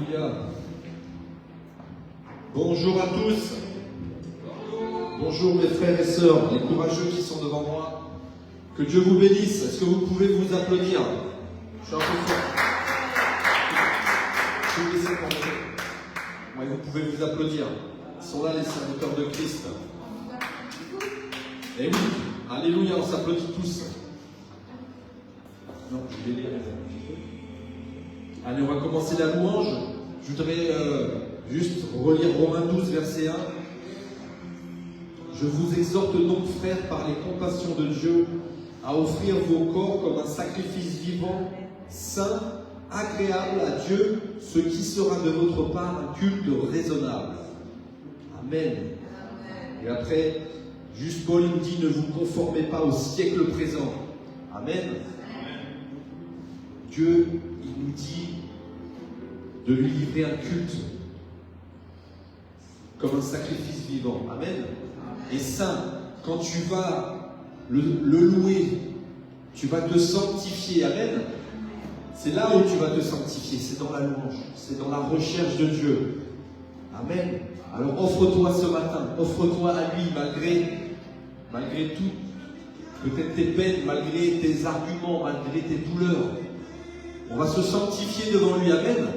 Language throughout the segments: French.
Alléluia. Bonjour à tous. Bonjour mes frères et sœurs, les courageux qui sont devant moi. Que Dieu vous bénisse. Est-ce que vous pouvez vous applaudir? Je suis un peu fort. Je vais vous laisser commencer. Oui, vous pouvez vous applaudir. Ils sont là les serviteurs de Christ. Et oui, alléluia, on s'applaudit tous. Non, je vais lire. Allez, on va commencer la louange. Je voudrais juste relire Romains 12, verset 1. Je vous exhorte donc, frères, par les compassions de Dieu, à offrir vos corps comme un sacrifice vivant, saint, agréable à Dieu, ce qui sera de votre part un culte raisonnable. Amen. Et après, juste Paul il dit, ne vous conformez pas au siècle présent. Amen. Dieu, il nous dit de lui livrer un culte comme un sacrifice vivant. Amen. Et saint, quand tu vas le louer, tu vas te sanctifier. Amen. C'est là où tu vas te sanctifier, c'est dans la louange, c'est dans la recherche de Dieu. Amen. Alors offre-toi ce matin, offre-toi à lui malgré tout, peut-être tes peines, malgré tes arguments, malgré tes douleurs. On va se sanctifier devant lui. Amen.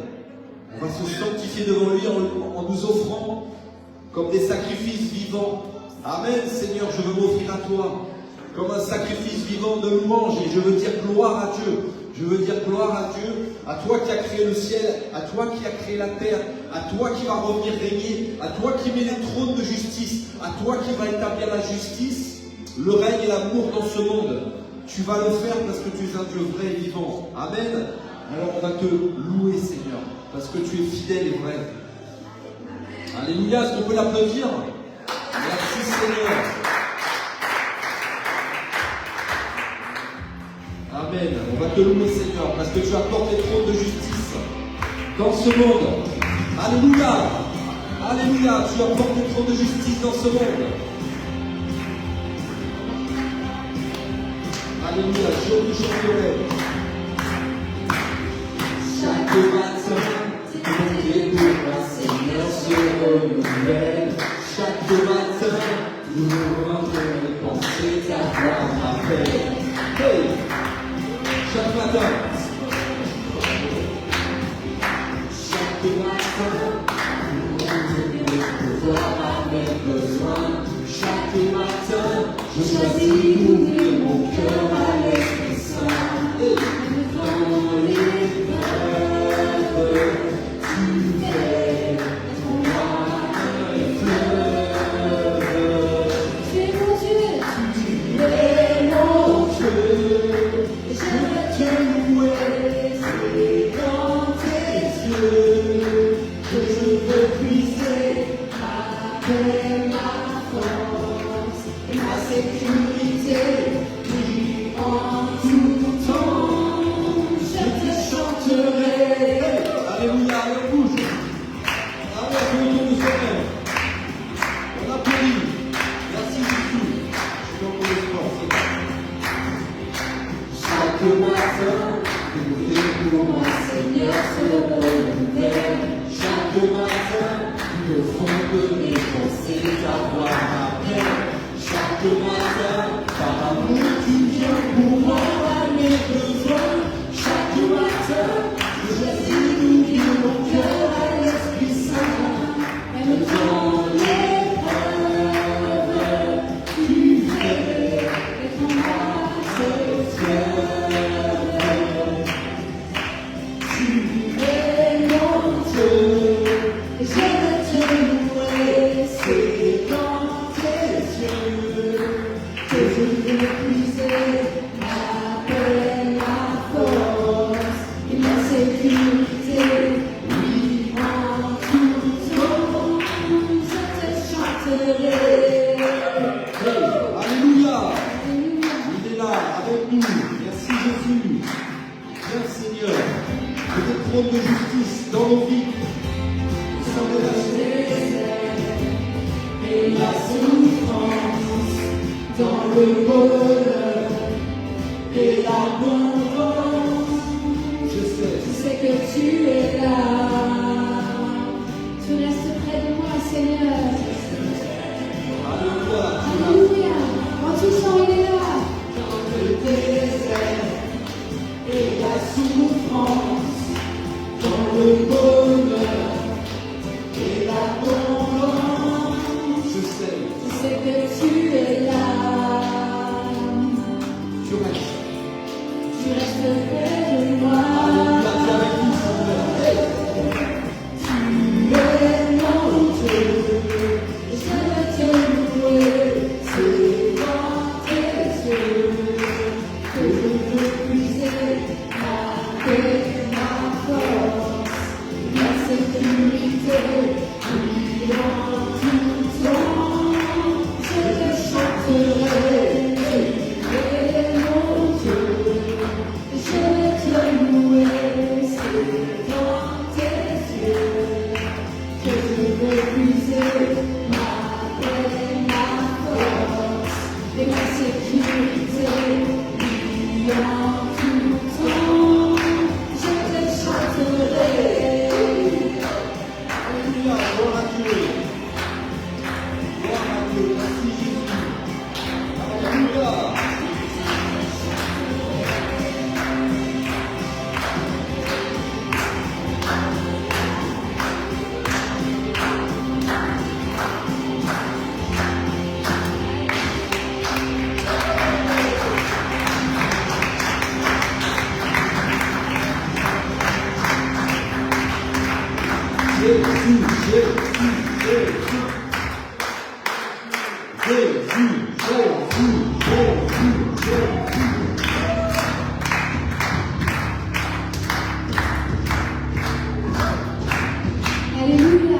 On va se sanctifier devant lui en nous offrant comme des sacrifices vivants. Amen, Seigneur, je veux m'offrir à toi comme un sacrifice vivant de louange et je veux dire gloire à Dieu. Je veux dire gloire à Dieu, à toi qui as créé le ciel, à toi qui as créé la terre, à toi qui vas revenir régner, à toi qui mets les trônes de justice, à toi qui vas établir la justice, le règne et l'amour dans ce monde. Tu vas le faire parce que tu es un Dieu vrai et vivant. Amen. Alors on va te louer, Seigneur, parce que tu es fidèle et vrai. Alléluia, est-ce qu'on peut l'applaudir? Merci, Seigneur. Amen. On va te louer, Seigneur, parce que tu apportes les trônes de justice dans ce monde. Alléluia. Alléluia, tu apportes les trônes de justice dans ce monde. Alléluia, je vous chanterai. Chaque matin, tes pour Seigneur se renouvellent. Chaque matin, nous rentrons les pensées t'avoir rappelé. Hey, chaque matin. Chaque matin, nous rentrons les pouvoirs à mes besoins. Chaque matin, je choisis d'ouvrir mon cœur à l'Esprit Saint. Et dans les preuves, tu fais pour moi un fleuve. Tu es mon Dieu, tu es mon Dieu. Je veux te louer, c'est dans tes yeux que je veux puiser après ma force et ma sécurité. Oui, en tout temps, je te chanterai. Alléluia, allez, bouge. Allez, autour de soi-même. On applaudit. Merci Jésus. Je t'en prie, Chaque matin, nous pour moi, Seigneur, se renouvelle. Chaque matin, le fond de mes pensées t'avoir après. Chaque matin, par amour, tu viens pour moi à mes besoins. Chaque matin, je choisis d'ouvrir mon cœur à l'Esprit Saint. Même dans l'épreuve, tu fais pour moi ce fleuve. Tu es mon Dieu, et je veux te louer, c'est dans tes yeux que je veux puiser après ma force et ma sécurité. Oui, en tout temps, je te chanterai. Alléluia. Il est là, avec nous. Merci Jésus. Merci Seigneur. Que tes trônes de justice dans nos vies. Sans relâcher. Et la souffrance dans le bonheur et l'abondance. Je sais que tu es là. tu restes près de moi. Alléluia, dis avec nous, Seigneur. Tu es mon Dieu, je veux te louer, c'est dans tes yeux que je veux puiser ma paix, ma force, ma sécurité, oui, en tout temps, je te chanterai, tu es mon Dieu, je veux te louer, c'est dans tes yeux que je veux puiser ma paix, ma force et ma sécurité. Oui, en tout temps, je te chanterai. Alléluia, gloire à Dieu. Gloire à Dieu, merci Jésus. Alléluia. Jésus, Jésus, Jésus. Jésus, Jésus, Jésus, Jésus. Alléluia.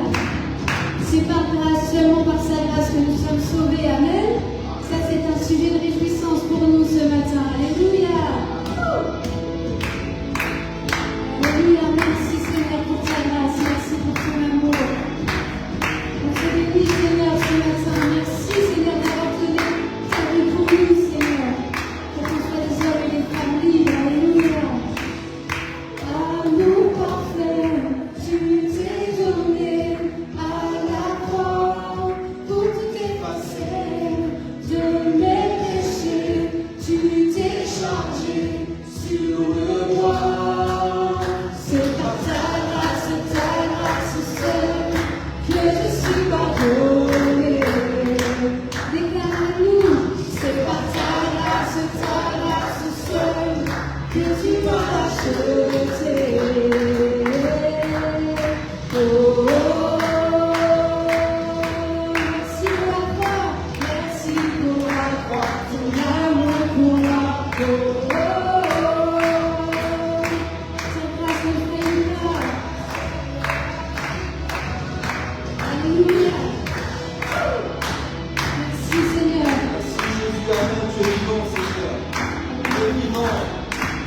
C'est par grâce, seulement par sa grâce que nous sommes sauvés. Amen. Ça, c'est un sujet de réjouissance pour nous ce matin. Alléluia. Alléluia. Merci Seigneur pour ta grâce. Merci pour ton amour. On te bénit Seigneur ce matin. Merci Seigneur d'avoir donné ta vie pour nous Seigneur. Pour qu'on soit des hommes et des femmes libres. Alléluia. Amour parfait, tu t'es donné à la croix pour tout effacer de mes péchés. Tu t'es chargé sur le bois. C'est par ta grâce seule que je suis pardonné. Déclare-nous, c'est par ta grâce seule que tu m'as racheté. Oh, oh, oh. Merci pour la croix, merci pour la croix, ton amour pour la croix. Oh, oh, oh. Ta grâce me fait une Alléluia. Merci Seigneur. Merci Jésus, Amen. Tu es vivant, Seigneur. Tu es vivant.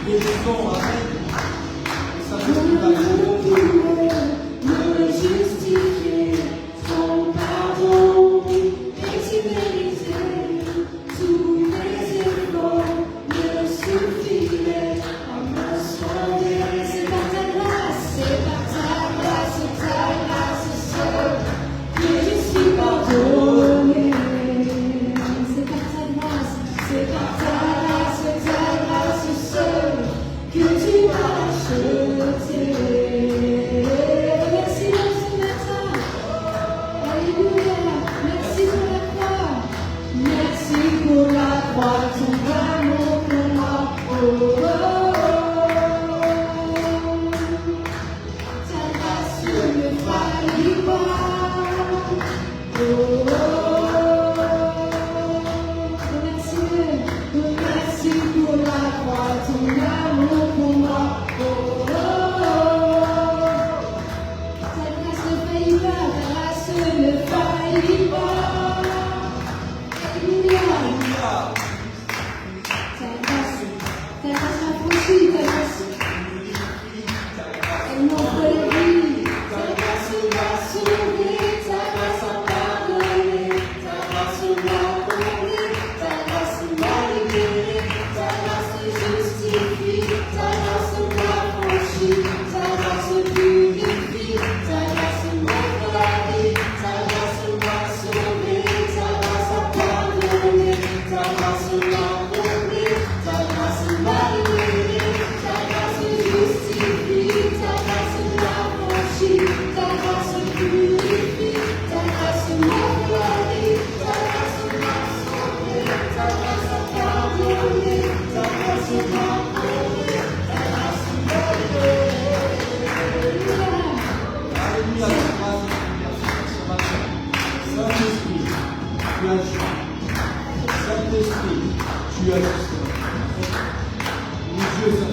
Tu es vivant, Amen. Et ça Je me veux fait me justifier, ton pardon et tu méritais tous mes efforts ne suffisaient à me sauver. C'est par ta grâce seule que je suis pardonné. C'est par ta grâce seule que tu m'as racheté.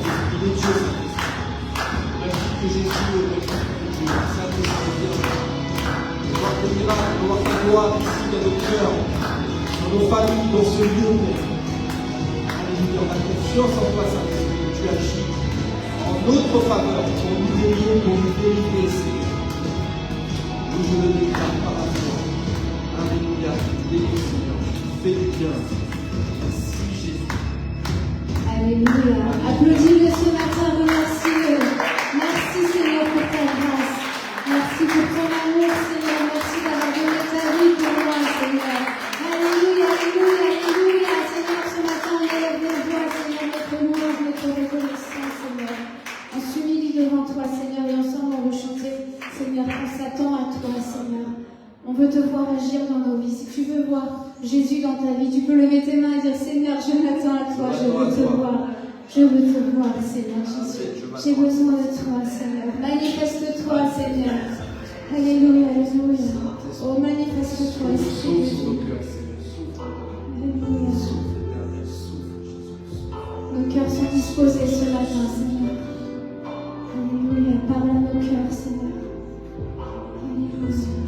Saint-Esprit, il est Dieu, Saint-Esprit. Merci que Jésus est Dieu, Saint-Esprit, viens. De voir tes miracles, de voir ta gloire ici dans nos cœurs, dans nos familles, dans ce lieu, Père. Alléluia, on a confiance en toi, Saint-Esprit, que tu agis en notre faveur, pour nous guérir, pour nous délivrer, Seigneur. Nous, je le déclare par la foi. Alléluia, délivre, Seigneur. Fais du bien. Merci, Jésus. Alléluia. Applaudis-le ce matin, remercie-le. Merci Seigneur pour ta grâce. Merci pour ton amour, Seigneur. Merci d'avoir donné ta vie pour moi, Seigneur. Alléluia, alléluia, alléluia. Seigneur, ce matin, on élève nos voix, Seigneur, notre louange, notre reconnaissance, Seigneur. On s'humilie devant toi, Seigneur, et ensemble on veut chanter, Seigneur, on s'attend à toi, Seigneur. On veut te voir agir dans nos vies. Si tu veux voir Jésus dans ta vie, tu peux lever tes mains et dire, Seigneur, je m'attends à toi, je veux te voir. Je veux te voir, Seigneur Jésus. J'ai besoin de toi, Seigneur. Manifeste-toi, Seigneur. Alléluia, alléluia. Oh, manifeste-toi, Esprit de Dieu. Alléluia. Nos cœurs sont disposés ce matin, Seigneur. Alléluia. Parle à nos cœurs, Seigneur. Alléluia.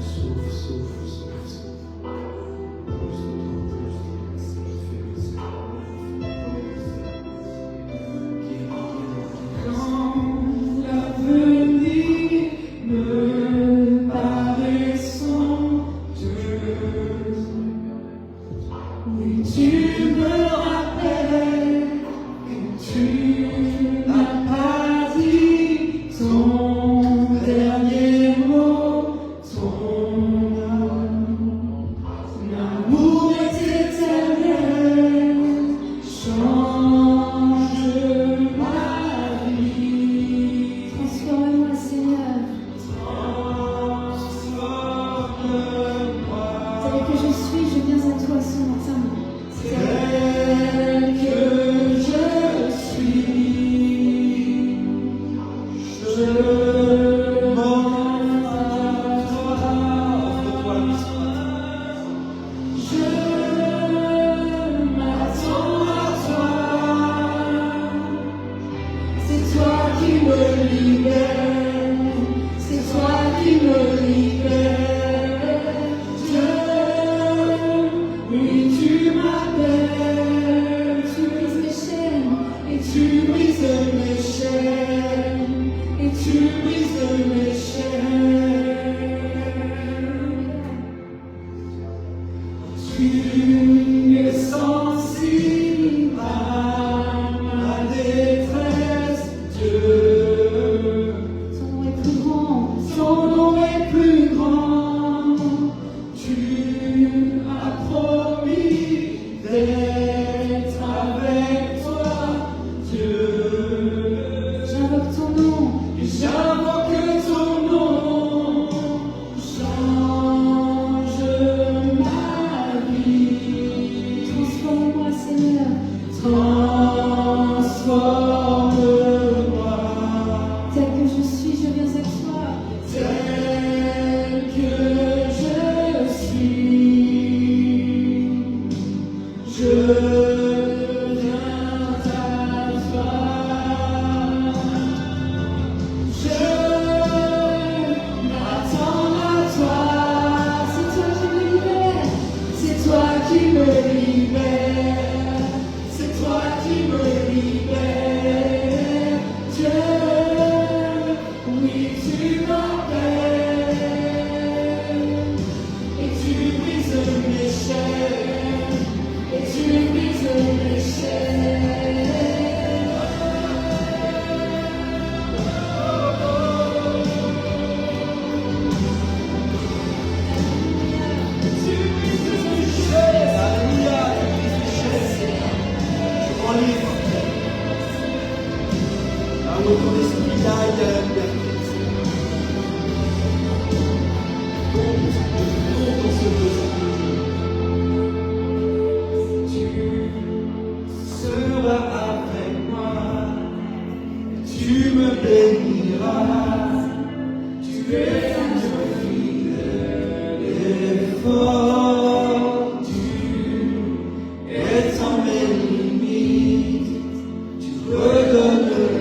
Redonne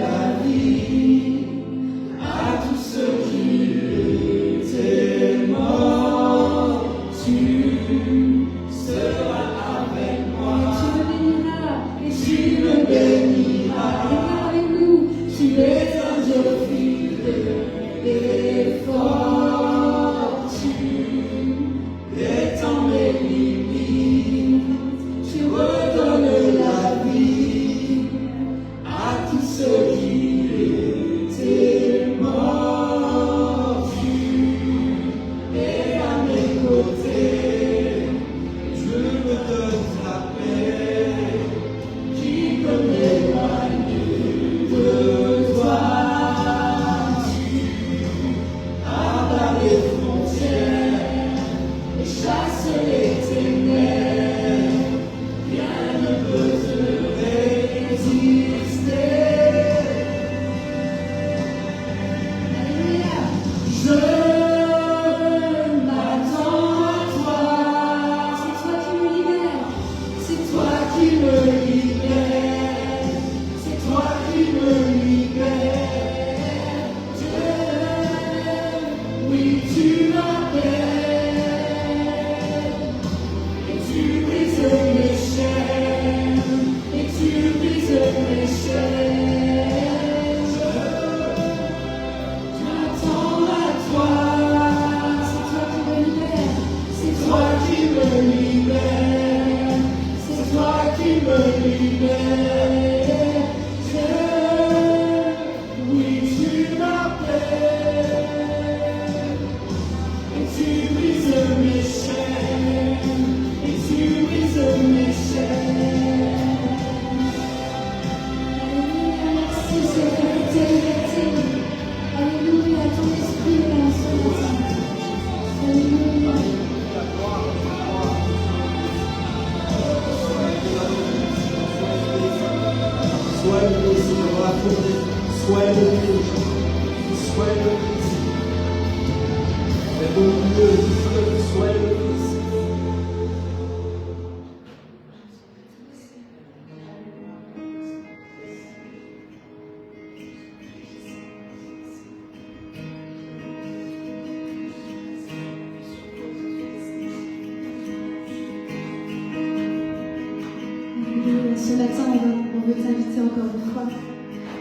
Ce matin, on veut t'inviter encore une fois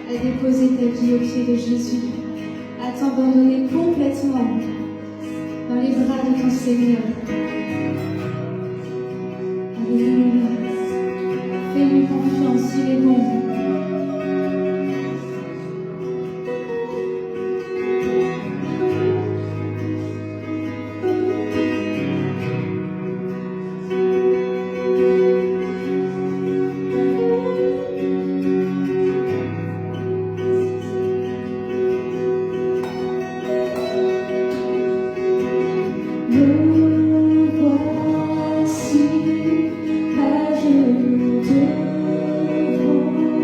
à déposer ta vie au pied de Jésus, à t'abandonner complètement dans les bras de ton Seigneur. Alléluia. Fais-lui confiance, il est bon. Voici à genoux devant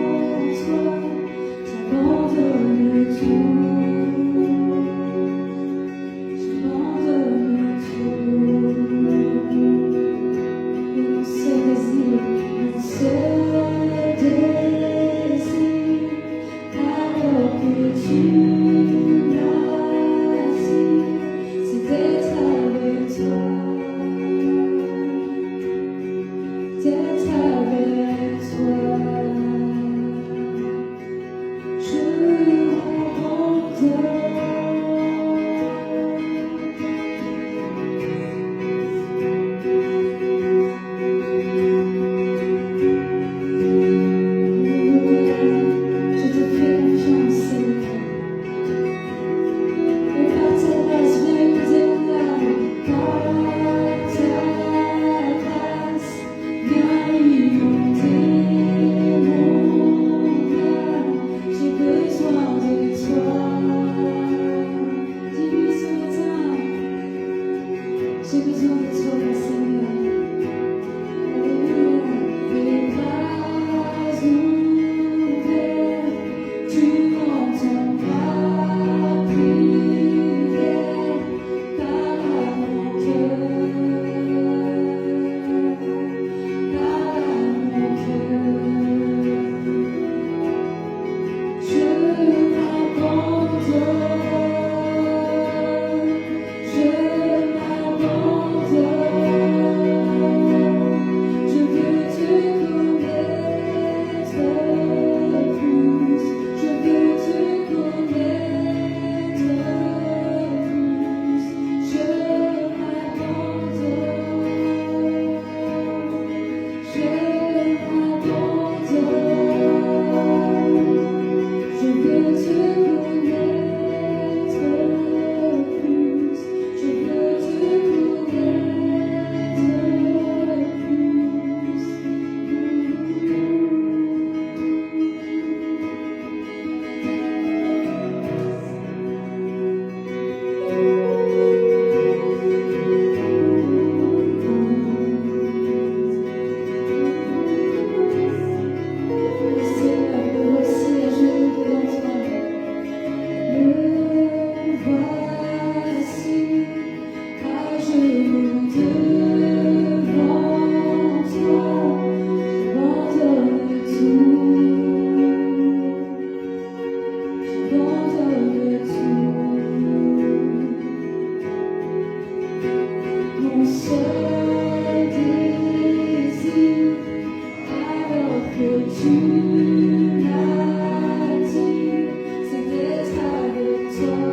j'abandonne tout. Mon seul désir, alors que tu m'as dit, c'est d'être avec toi.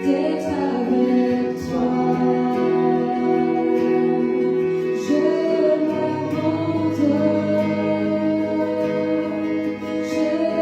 D'être avec toi, je m'abandonne, je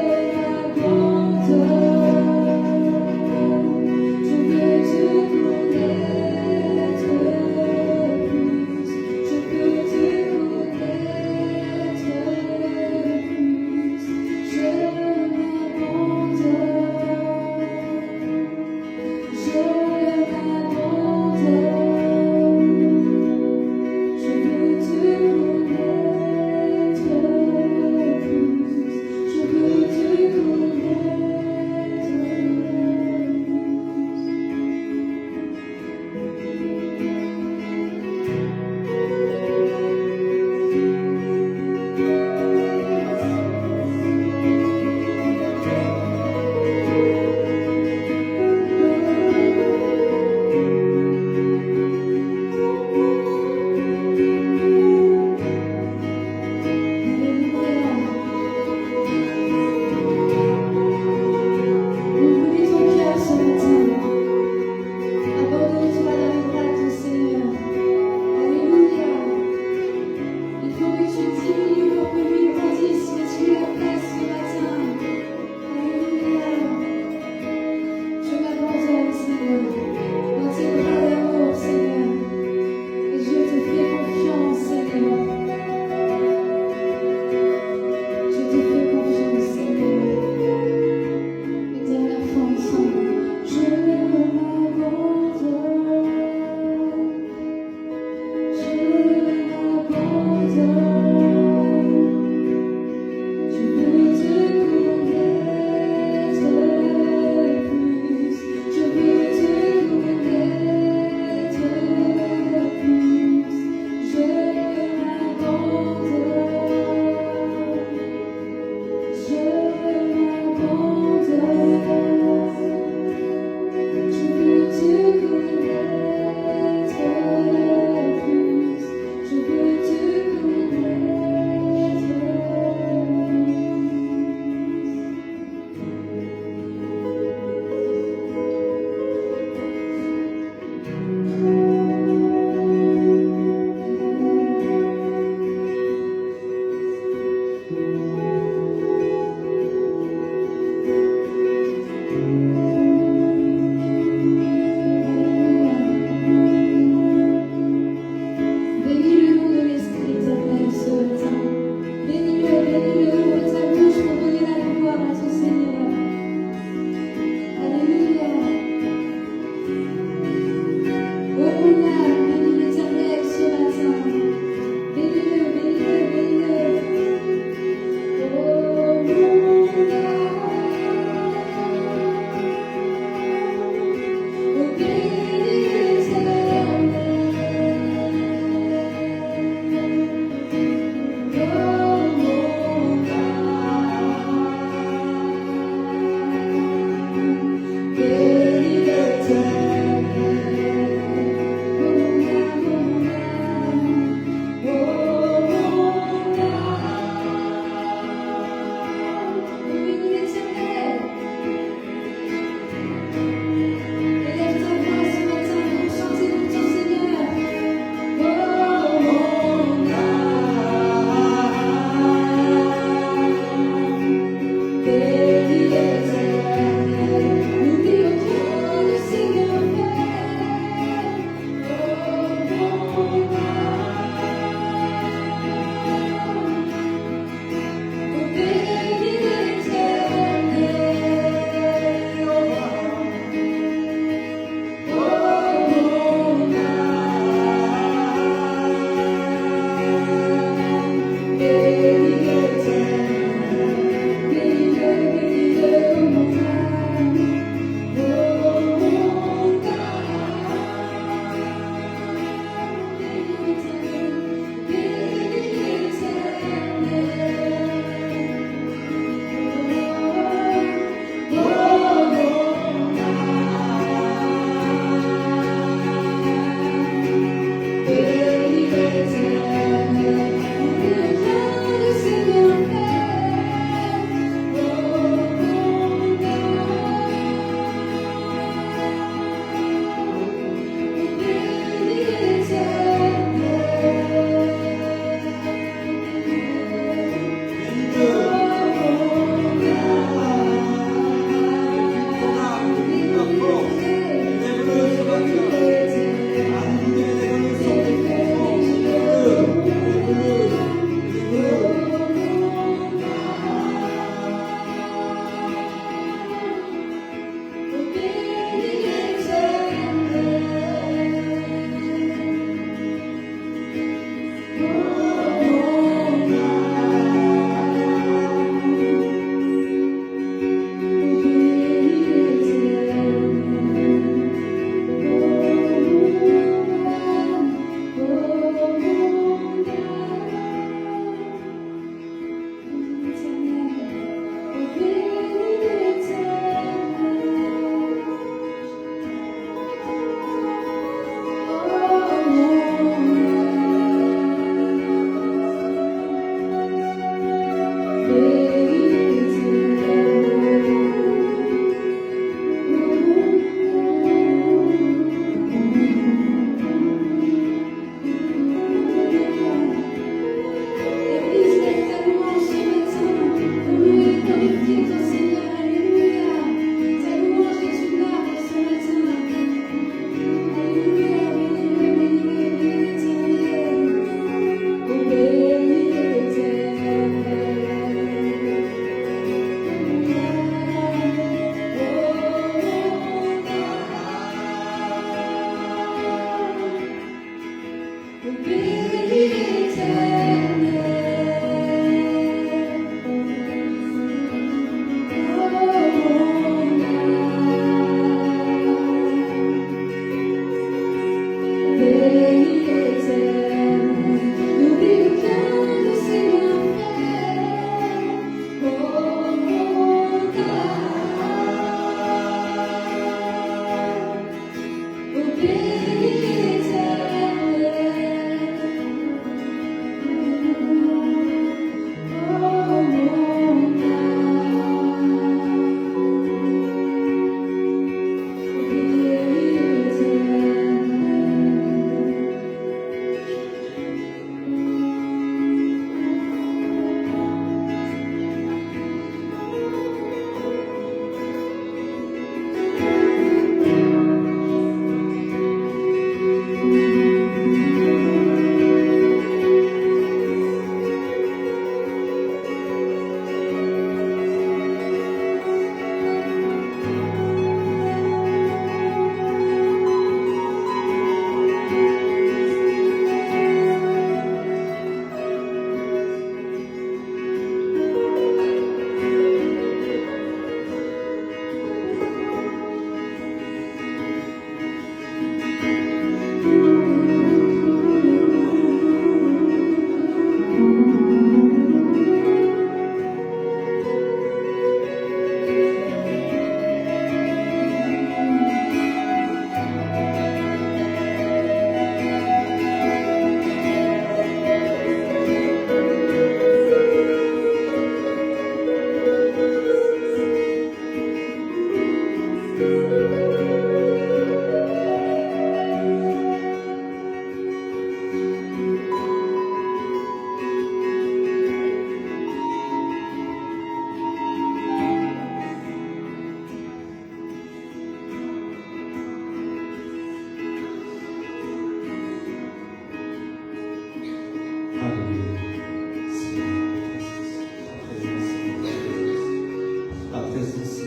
présence,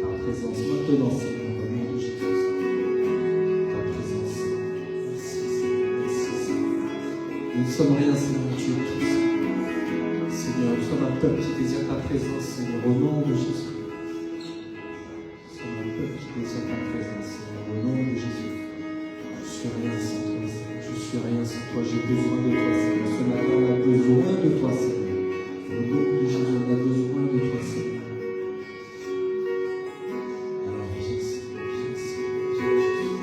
ta présence, maintenant, Seigneur, au nom de Jésus. Ta présence, merci, Seigneur, merci, Seigneur. Nous ne sommes rien, Seigneur, tu es tout, Seigneur, nous sommes un peuple qui désire ta présence, Seigneur, au nom de Jésus. Nous sommes un peuple qui désire ta présence, Seigneur, au nom de Jésus. Je suis rien sans toi, Seigneur, je suis rien sans toi, j'ai besoin de toi, Seigneur. Ce matin, on a besoin de toi, Seigneur. Au nom de Jésus, on a besoin de toi, Seigneur. Alors viens, Seigneur, viens, Seigneur, viens, Jésus.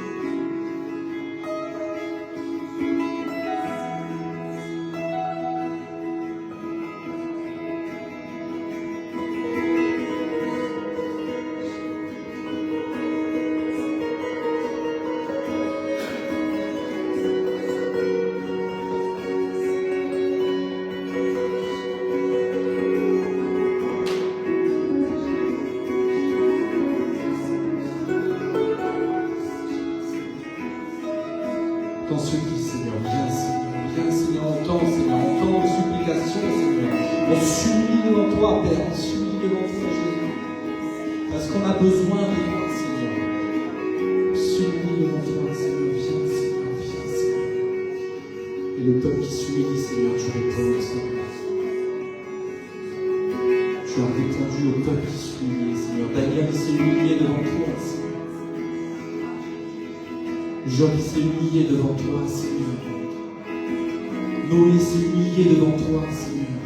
Entends ce cri, Seigneur, viens, Seigneur, entends, Seigneur, entends nos supplications, Seigneur. On s'humilie devant toi, Père, on s'humilie devant toi, Jésus. Parce qu'on a besoin de toi, Seigneur. On s'humilie devant toi, Seigneur, viens, Seigneur, viens, Seigneur. Et le peuple qui s'humilie, Seigneur, tu réponds, Seigneur. Tu as répondu au peuple qui s'humilie, Seigneur. Daniel s'est humilié devant toi, Seigneur. Job s'est humilié devant toi, Seigneur. Noé s'est humilié devant toi, Seigneur.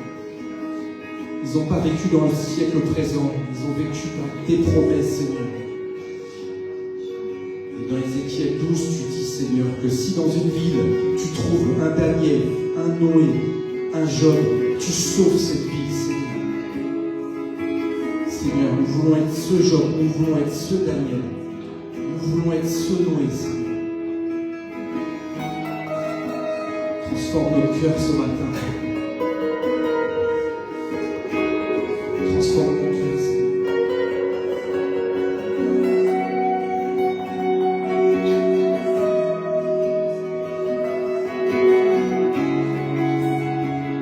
Ils n'ont pas vécu dans le siècle présent, ils ont vécu par tes promesses, Seigneur. Et dans Ézéchiel 12, tu dis, Seigneur, que si dans une ville, tu trouves un Daniel, un Noé, un Job, tu sauves cette ville, Seigneur. Seigneur, nous voulons être ce Job, nous voulons être ce Daniel, nous voulons être ce Noé, Seigneur. Transforme nos cœurs ce matin. Transforme mon cœur, Seigneur.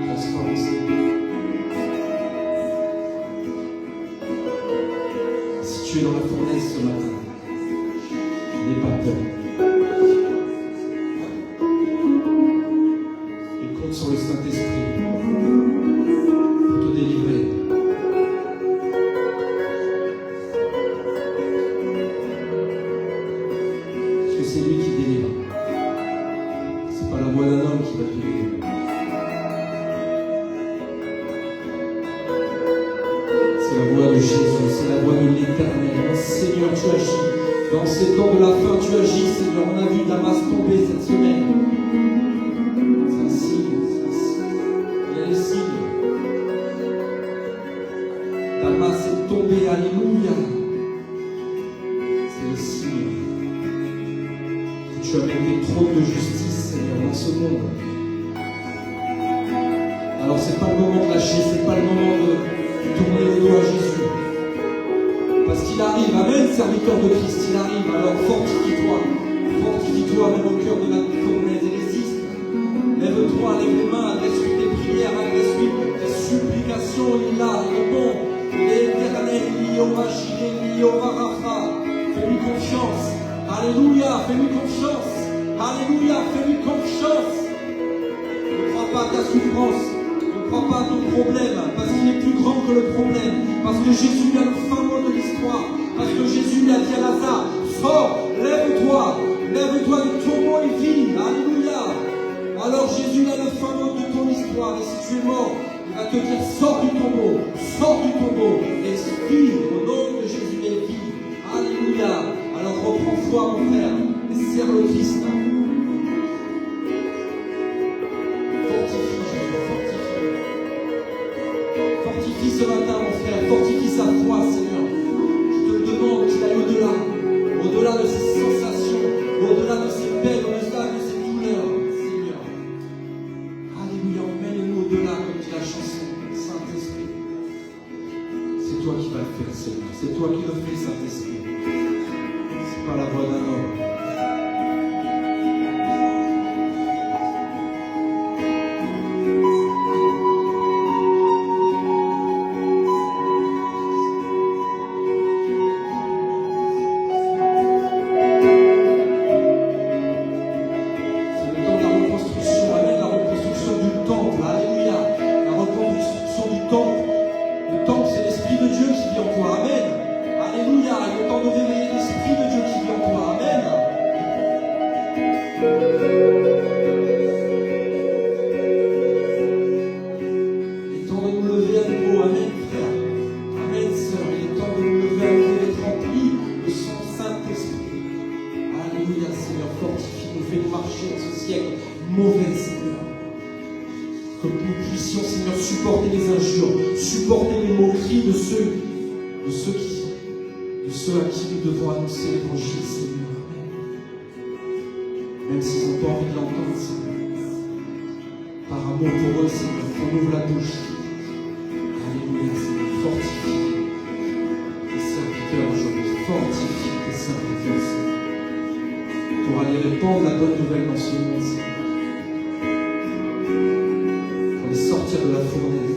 Transforme, Seigneur. Si tu es dans la fournaise ce matin, n'aie pas peur. Sur le Saint-Esprit pour te délivrer. Parce que c'est lui qui délivre. C'est pas la voix d'un homme qui va te délivrer. C'est la voix de Jésus, c'est la voix de l'Éternel. Oh, Seigneur, tu agis. Dans ces temps de la fin, tu agis, Seigneur. On a vu Damas tomber cette semaine. Damas est tombé, alléluia. C'est le signe que tu as mis des trônes de justice, Seigneur, dans ce monde. Alors c'est pas le moment de lâcher, c'est pas le moment de tourner le dos à Jésus. Parce qu'il arrive, amen, serviteur de Christ, il arrive. Alors fortifie-toi même au cœur de la fournaise et résiste. Lève-toi, lève les mains, adresse-lui tes prières, adresse-lui tes supplications, il est là, il est bon. L'Éternel, Yahova Jireh, Yahova Rapha. Fais-lui confiance. Alléluia, fais-lui confiance. Alléluia, fais-lui confiance. Ne crois pas à ta souffrance. Ne crois pas à ton problème. Parce qu'il est plus grand que le problème. Parce que Jésus a le fin mot de l'histoire. Parce que Jésus a dit à Lazare, sors, lève-toi. Lève-toi du tombeau et vis. Alléluia. Alors Jésus a le fin mot de ton histoire. Et si tu es mort, il va te dire, sors du tombeau, et vis au nom de Jésus et vis. Alléluia. Alors reprends foi, mon frère, et serre le Christ. Fortifie, Jésus, fortifie. Fortifie ce matin, mon frère, fortifie sa foi, Seigneur. Je te le demande qu'il aille au-delà de ses sensations, au-delà de ses peines, au-delà de ses douleurs, Seigneur. Alléluia, emmène-nous au-delà, comme dit la chanson, Saint-Esprit. C'est toi qui vas le faire, Seigneur. C'est toi qui le fais, Saint-Esprit. C'est pas la voix d'un homme. sur supporter les moqueries de ceux à qui nous devons annoncer l'évangile, Seigneur. Même s'ils n'ont pas envie de l'entendre, Seigneur. Par amour pour eux, Seigneur, qu'on ouvre la bouche. Alléluia, Seigneur, fortifie tes serviteurs aujourd'hui, fortifie tes serviteurs, Seigneur, pour aller répandre la bonne nouvelle dans ce monde, Seigneur. Pour les sortir de la fournaise.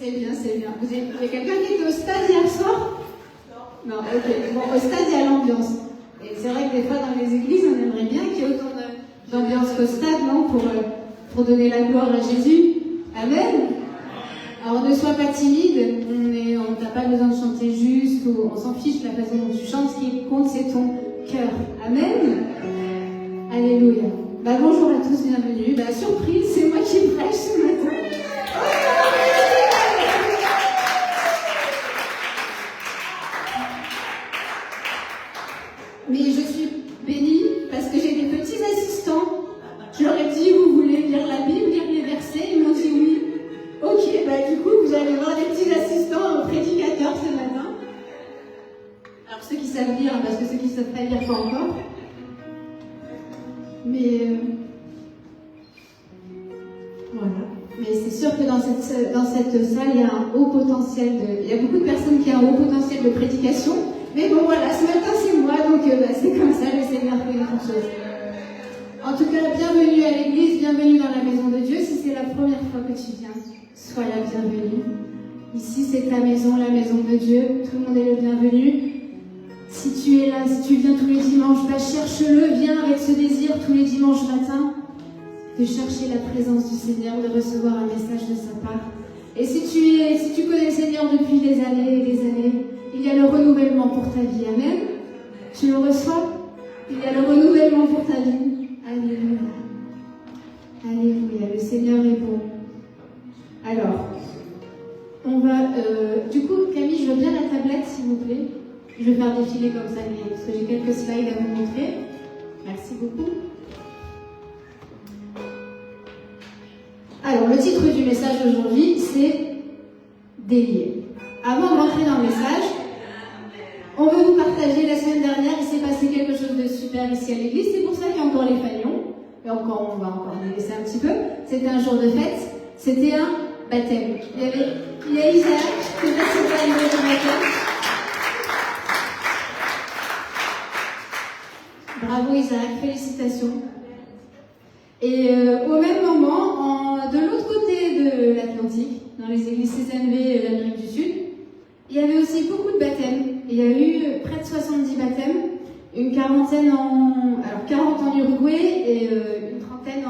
C'est bien, c'est bien. Il y a quelqu'un qui était au stade hier soir? Non, ok. Bon, au stade, il y a l'ambiance. Et c'est vrai que des fois, dans les églises, on aimerait bien qu'il y ait autant d'ambiance qu'au stade, non? Pour donner la gloire à Jésus. Amen. Alors, ne sois pas timide. On Donc t'as pas besoin de chanter juste, ou on s'en fiche de la façon dont tu chantes, ce qui compte c'est ton cœur. Amen. Alléluia. Bonjour à tous, bienvenue. Surprise, c'est moi qui prêche ce matin. Mais je suis bénie parce que j'ai des petits assistants. Je leur ai dit, vous voulez lire la Bible, lire les versets? Ils m'ont dit oui. Ok, du coup, vous allez voir des petits assistants prédicateurs ce matin. Alors ceux qui savent lire, parce que ceux qui ne savent pas lire, pas encore. Mais voilà. Mais c'est sûr que dans cette salle, il y a un haut potentiel il y a beaucoup de personnes qui ont un haut potentiel de prédication. Mais bon, voilà, ce matin, c'est moi, donc c'est comme ça, le Seigneur fait les choses. En tout cas, bienvenue à l'église, bienvenue dans la maison de Dieu. Si c'est la première fois que tu viens, sois la bienvenue. Ici, c'est ta maison, la maison de Dieu. Tout le monde est le bienvenu. Si tu es là, si tu viens tous les dimanches, cherche-le, viens avec ce désir tous les dimanches matin de chercher la présence du Seigneur, de recevoir un message de sa part. Et si tu connais le Seigneur depuis des années et des années, il y a le renouvellement pour ta vie. Amen. Tu le reçois? Il y a le renouvellement pour ta vie. Alléluia. Alléluia. Le Seigneur est bon. Alors, on va... du coup, Camille, je veux bien la tablette, s'il vous plaît. Je vais faire défiler comme ça, parce que j'ai quelques slides à vous montrer. Merci beaucoup. Alors, le titre du message aujourd'hui, c'est Délié. Avant de rentrer dans le message, on veut vous partager. La semaine dernière, il s'est passé quelque chose de super ici à l'église. C'est pour ça qu'il y a encore les fanions. Et encore, on va encore les laisser un petit peu. C'était un jour de fête. C'était un baptême. Il y a Isaac, c'est pas si pas le baptême. Bravo Isaac, félicitations. Et au même moment, de l'autre côté de l'Atlantique, dans les églises CZNV d'Amérique du Sud, il y avait aussi beaucoup de baptêmes. Il y a eu près de 70 baptêmes, une quarantaine 40 en Uruguay et une trentaine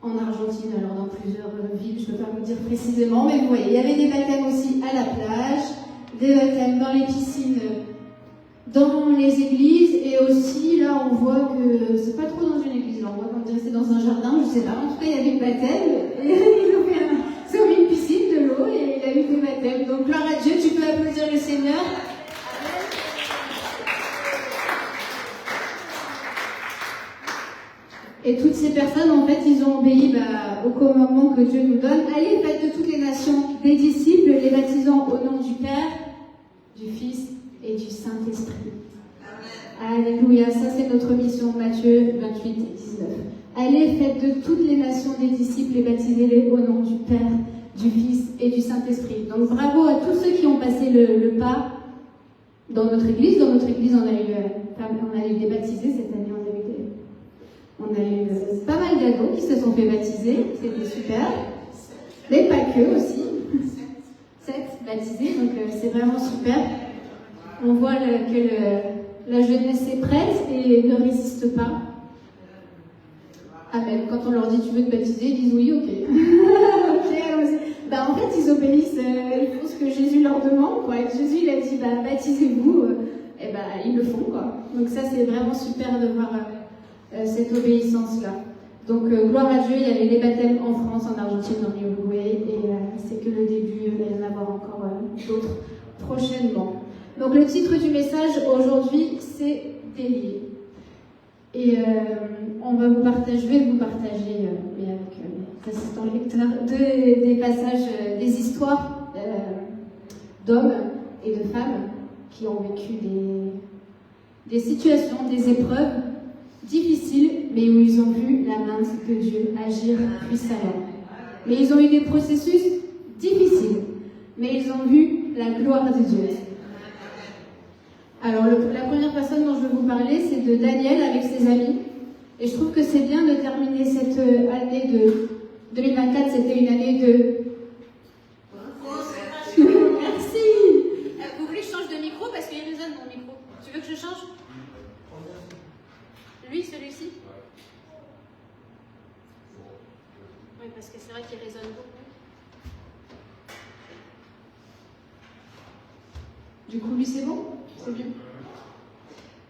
en Argentine, alors dans plusieurs villes, je ne peux pas vous dire précisément, mais vous voyez, il y avait des baptêmes aussi à la plage, des baptêmes dans les piscines, dans les églises, et aussi là on voit que c'est pas trop dans une église, là on voit qu'on dirait c'est dans un jardin, je sais pas, en tout cas il y avait le baptême, et ils ont mis une piscine, de l'eau, et il y a eu des baptêmes. Donc gloire à Dieu, tu peux applaudir le Seigneur. Et toutes ces personnes, en fait, ils ont obéi au commandement que Dieu nous donne. Allez, faites de toutes les nations des disciples, les baptisant au nom du Père, du Fils et du Saint-Esprit. Alléluia, ça c'est notre mission, Matthieu 28 et 19. Allez, faites de toutes les nations des disciples et baptisez-les au nom du Père, du Fils et du Saint-Esprit. Donc bravo à tous ceux qui ont passé le pas dans notre église. Dans notre église, on a eu des baptisés cette année, on a eu pas mal d'ados qui se sont fait baptiser, c'était super. Mais pas que aussi. 7 baptisés, donc c'est vraiment super. On voit que la jeunesse est prête et ne résiste pas. Amen. Quand on leur dit tu veux te baptiser, ils disent oui, ok. Ok, allons-y. En fait, ils obéissent, ils font ce que Jésus leur demande, quoi. Et Jésus, il a dit baptisez-vous, ils le font, quoi. Donc ça, c'est vraiment super de voir cette obéissance-là. Donc, gloire à Dieu, il y avait les baptêmes en France, en Argentine, en Uruguay, et c'est que le début, il va y en avoir encore d'autres prochainement. Donc, le titre du message aujourd'hui, c'est Délié. Et je vais vous partager, mais avec les assistants lecteurs, des passages, des histoires d'hommes et de femmes qui ont vécu des situations, des épreuves difficiles, mais où ils ont vu la main de Dieu agir puissamment. Mais ils ont eu des processus difficiles, mais ils ont vu la gloire de Dieu. Alors, la première personne dont je vais vous parler, c'est de Daniel avec ses amis. Et je trouve que c'est bien de terminer cette année de 2024, c'était une année de... Merci. Vous voulez que je change de micro parce qu'il résonne mon micro. Tu veux que je change? Lui, celui-ci? Oui, parce que c'est vrai qu'il résonne beaucoup. Du coup, lui, c'est bon? C'est bien.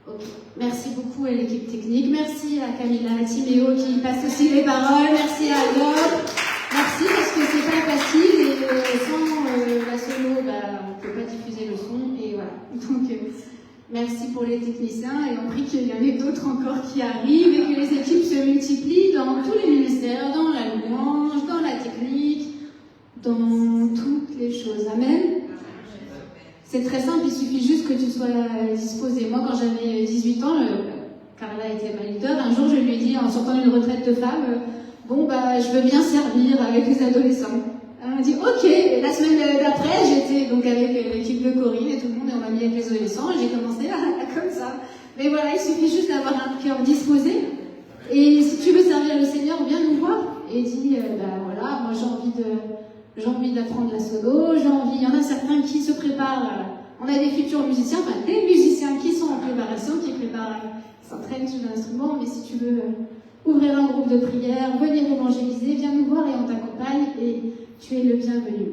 Ok. Merci beaucoup à l'équipe technique. Merci à Camilla, à Timéo qui passe aussi les paroles. Merci à Adolphe. Merci parce que c'est pas facile et sans la solo, on peut pas diffuser le son et voilà. Donc merci pour les techniciens et on prie qu'il y en ait d'autres encore qui arrivent et que les équipes se multiplient dans tous les ministères, dans la louange, dans la technique, dans toutes les choses. Amen. C'est très simple, il suffit juste que tu sois disposé. Moi, quand j'avais 18 ans, Carla était ma leader, un jour je lui ai dit, en sortant d'une retraite de femme, je veux bien servir avec les adolescents. Elle m'a dit, ok. Et la semaine d'après, j'étais donc avec l'équipe de Corinne et tout le monde, et on m'a mis avec les adolescents, et j'ai commencé comme ça. Mais voilà, il suffit juste d'avoir un cœur disposé. Et si tu veux servir le Seigneur, viens nous voir. Et dis, voilà, moi j'ai envie d'apprendre la solo, il y en a certains qui se préparent, on a des futurs musiciens, enfin des musiciens qui sont en préparation, qui s'entraînent sur l'instrument, mais si tu veux ouvrir un groupe de prière, venir évangéliser, viens nous voir et on t'accompagne et tu es le bienvenu.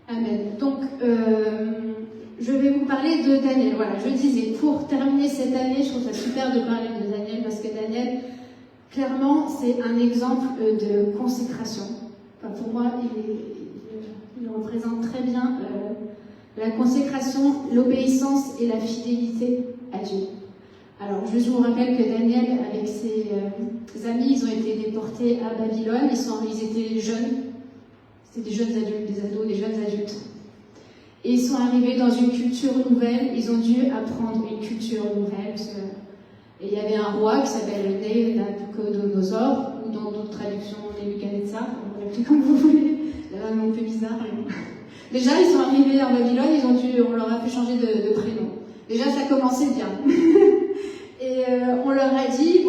Amen. Donc, je vais vous parler de Daniel. Voilà, je disais, pour terminer cette année, je trouve ça super de parler de Daniel parce que Daniel, clairement, c'est un exemple de consécration. Enfin, pour moi, il représente très bien la consécration, l'obéissance et la fidélité à Dieu. Alors, je vous rappelle que Daniel, avec ses amis, ils ont été déportés à Babylone. Ils étaient jeunes. C'était des jeunes adultes, des ados, des jeunes adultes. Et ils sont arrivés dans une culture nouvelle. Ils ont dû apprendre une culture nouvelle. Et il y avait un roi qui s'appelle Nabucodonosor, ou dans d'autres traductions, Nebuchadnezzar, comme vous voulez. Un nom un peu bizarre. Déjà, ils sont arrivés en Babylone, on leur a fait changer de prénom. Déjà, ça commençait bien. Et on leur a dit,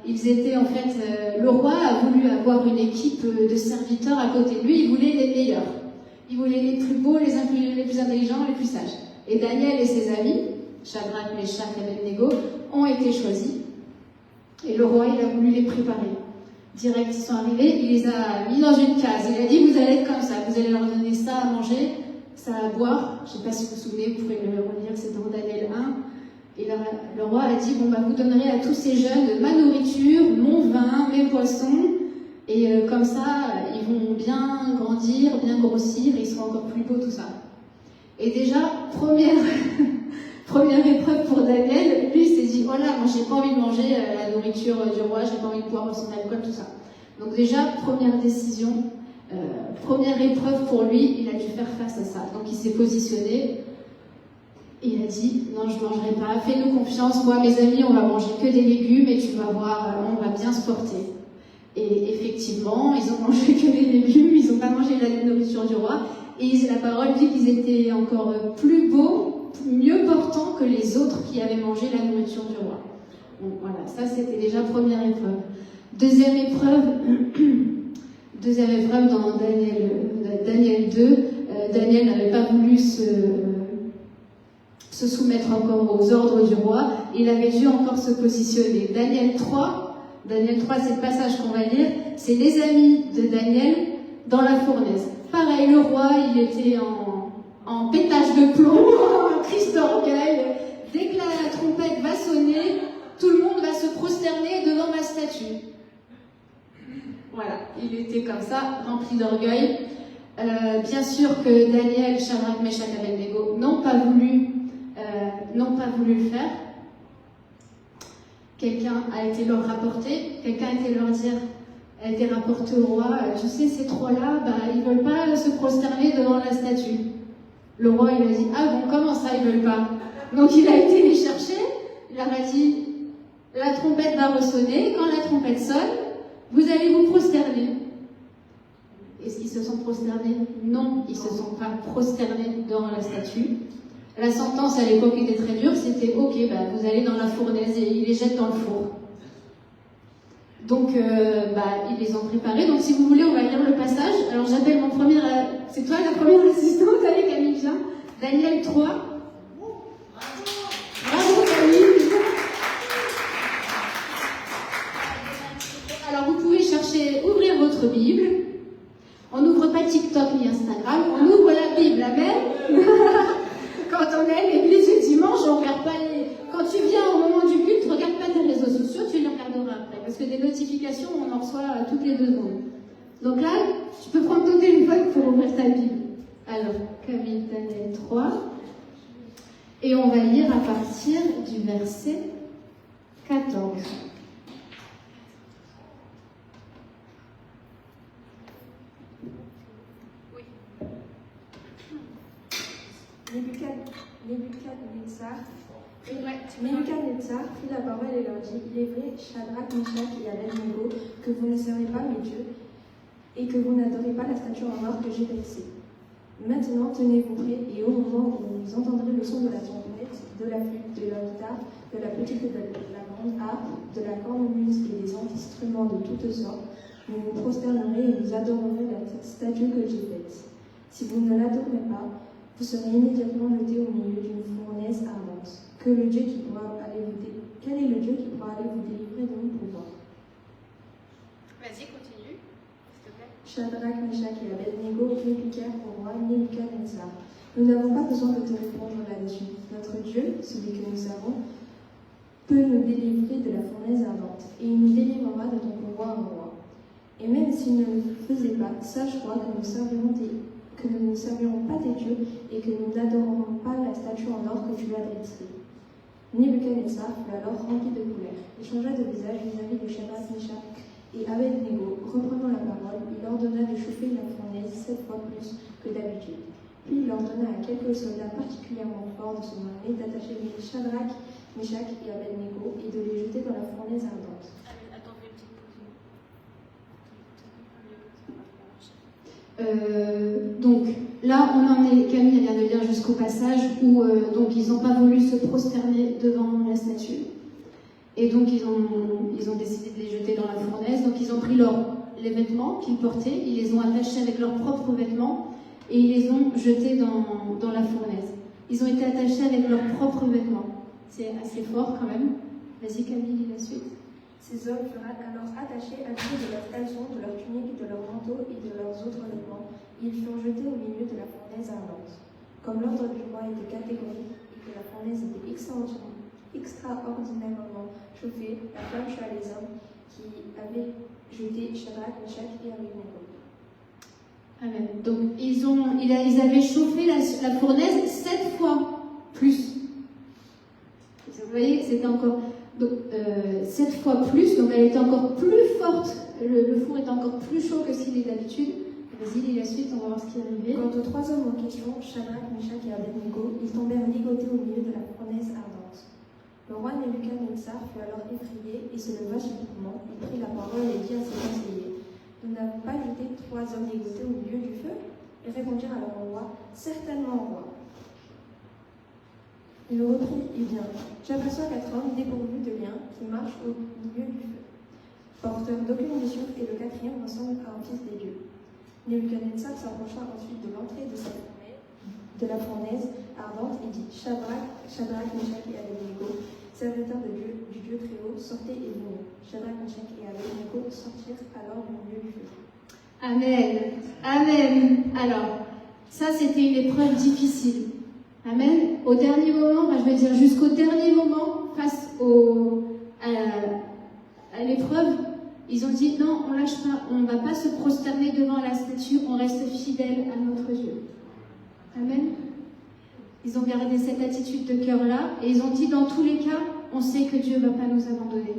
ils étaient en fait, le roi a voulu avoir une équipe de serviteurs à côté de lui, il voulait les meilleurs. Il voulait les plus beaux, les plus intelligents, les plus sages. Et Daniel et ses amis, Shadrach, Meshach et Abednego, ont été choisis. Et le roi, il a voulu les préparer. Direct, ils sont arrivés, il les a mis dans une case. Il a dit, vous allez être comme ça, vous allez leur donner ça à manger, ça à boire. Je ne sais pas si vous vous souvenez, vous pouvez le relire, c'est dans Daniel 1. Et le roi a dit, vous donnerez à tous ces jeunes ma nourriture, mon vin, mes poissons. Et comme ça, ils vont bien grandir, bien grossir, et ils seront encore plus beaux, tout ça. Et déjà, première épreuve pour Daniel, lui il s'est dit, oh là, moi j'ai pas envie de manger la nourriture du roi, j'ai pas envie de boire son alcool, tout ça. Donc déjà, première décision, première épreuve pour lui, il a dû faire face à ça. Donc il s'est positionné, il a dit, non je mangerai pas, fais-nous confiance, moi mes amis on va manger que des légumes et tu vas voir, on va bien se porter. Et effectivement, ils ont mangé que des légumes, ils n'ont pas mangé la nourriture du roi, et la parole dit qu'ils étaient encore plus beaux, mieux portants que les autres qui avaient mangé la nourriture du roi. Donc voilà, ça c'était déjà première épreuve. Deuxième épreuve dans Daniel 2, Daniel n'avait pas voulu se soumettre encore aux ordres du roi, il avait dû encore se positionner. Daniel 3, c'est le passage qu'on va lire, c'est les amis de Daniel dans la fournaise. Pareil, le roi, il était en pétage de plomb, en crise d'orgueil. Dès que la trompette va sonner, tout le monde va se prosterner devant ma statue. Voilà, il était comme ça, rempli d'orgueil. Bien sûr que Daniel, Shadrach, Meshach et Abednego n'ont pas voulu le faire. Quelqu'un a été leur rapporter, quelqu'un a été rapporté au roi. Tu sais, ces trois-là, ils veulent pas se prosterner devant la statue. Le roi, il a dit, ah bon, comment ça, ils veulent pas? Donc il a été les chercher, il leur a dit, la trompette va ressonner, quand la trompette sonne, vous allez vous prosterner. Est-ce qu'ils se sont prosternés? Non, ils se sont pas prosternés devant la statue. La sentence à l'époque était très dure, c'était ok, vous allez dans la fournaise et ils les jettent dans le four. Donc ils les ont préparés. Donc si vous voulez, on va lire le passage. Alors j'appelle mon premier, c'est toi la première assistante, allez Camille, viens. Daniel 3. Bravo Camille. Alors vous pouvez ouvrir votre Bible. On n'ouvre pas TikTok ni Instagram, on ouvre la Bible, amen. ouvrir ta Bible. Alors, Camille, Daniel 3. Et on va lire à partir du verset 14. Nebuchadnezzar prit la parole et leur dit: Il est vrai, Shadrach, Meshach et Abednego, que vous ne servez pas mes dieux et que vous n'adorez pas la statue en or que j'ai dressée. Maintenant, tenez-vous prêts, et au moment où vous entendrez le son de la trompette, de la flûte, de la guitare, de la petite et de la grande harpe, de la cornemuse et des instruments de toutes sortes, vous vous prosternerez et vous adorerez la statue que j'ai faite. Si vous ne l'adorez pas, vous serez immédiatement jeté au milieu d'une fournaise ardente. Quel est le Dieu qui pourra aller vous délivrer de mon pouvoir? Vas-y, continue, s'il te plaît. Shadrach, Meshach et Abednego répliquèrent au roi Nebuchadnezzar: Nous n'avons pas besoin de te répondre là-dessus. Notre Dieu, celui que nous servons, peut nous délivrer de la fournaise ardente, et il nous délivrera de ton pouvoir, roi. Et même s'il ne le faisait pas, sache, roi, que nous ne servirons pas tes dieux et que nous n'adorerons pas la statue en or que tu as dressée. Nebuchadnezzar fut alors rempli de colère. Il changea de visage vis-à-vis de Shadrach, Meshach et Abednego. Reprenant la parole, il ordonna de chauffer la fournaise 7 fois plus que d'habitude. Puis il ordonna à quelques soldats particulièrement forts de son armée d'attacher Shadrach, Meshach et Abednego et de les jeter dans la fournaise ardente. Attends, fais une petite pause. Donc là, on en est, Camille vient de lire jusqu'au passage où donc ils n'ont pas voulu se prosterner devant la statue. Et donc ils ont décidé de les jeter dans la fournaise. Donc ils ont pris les vêtements qu'ils portaient, ils les ont attachés avec leurs propres vêtements et ils les ont jetés dans la fournaise. Ils ont été attachés avec leurs propres vêtements. C'est assez fort quand même. Vas-y Camille, lis la suite. Ces hommes furent alors attachés à pied de leurs caleçons, de leurs tuniques, de leurs manteaux et de leurs autres vêtements. Ils furent jetés au milieu de la fournaise ardente. Comme l'ordre du roi était catégorique et que la fournaise était extraordinairement chauffée, la flamme tua les hommes qui avaient jeté Shadrach, Meshach et Abednego. Amen. Donc ils avaient chauffé la fournaise 7 fois plus. Vous voyez, c'était encore 7 fois plus, donc elle était encore plus forte. Le four était encore plus chaud que s'il est d'habitude. Vas-y, lis la suite, on va voir ce qui est arrivé. Quant aux 3 hommes en question, Shadrach, Meshach et Abednego, ils tombèrent ligotés au milieu de la fournaise ardente. Le roi Nebuchadnezzar fut alors effrayé et se leva subitement. Il prit la parole et dit à ses conseillers: Nous n'avons pas jeté 3 hommes ligotés au milieu du feu? Ils répondirent alors au roi: Certainement, roi. Il reprit: Eh bien, j'aperçois 4 hommes dépourvus de liens qui marchent au milieu du feu, porteurs d'aucune blessure, et le 4e ressemble à un fils des dieux. Nebuchadnezzar s'approcha ensuite de l'entrée de la fournaise ardente et dit: Shadrach, Meshach et Abednego, serviteurs du Dieu très haut, sortez et venez. Shadrach, Meshach et Abednego sortirent alors du milieu du feu. Amen. Amen. Alors, ça c'était une épreuve difficile. Amen. Au dernier moment, je vais dire jusqu'au dernier moment, face à l'épreuve, ils ont dit non, on lâche pas, on ne va pas se prosterner devant la statue, on reste fidèle à notre Dieu. Amen. Ils ont gardé cette attitude de cœur-là et ils ont dit dans tous les cas, on sait que Dieu ne va pas nous abandonner.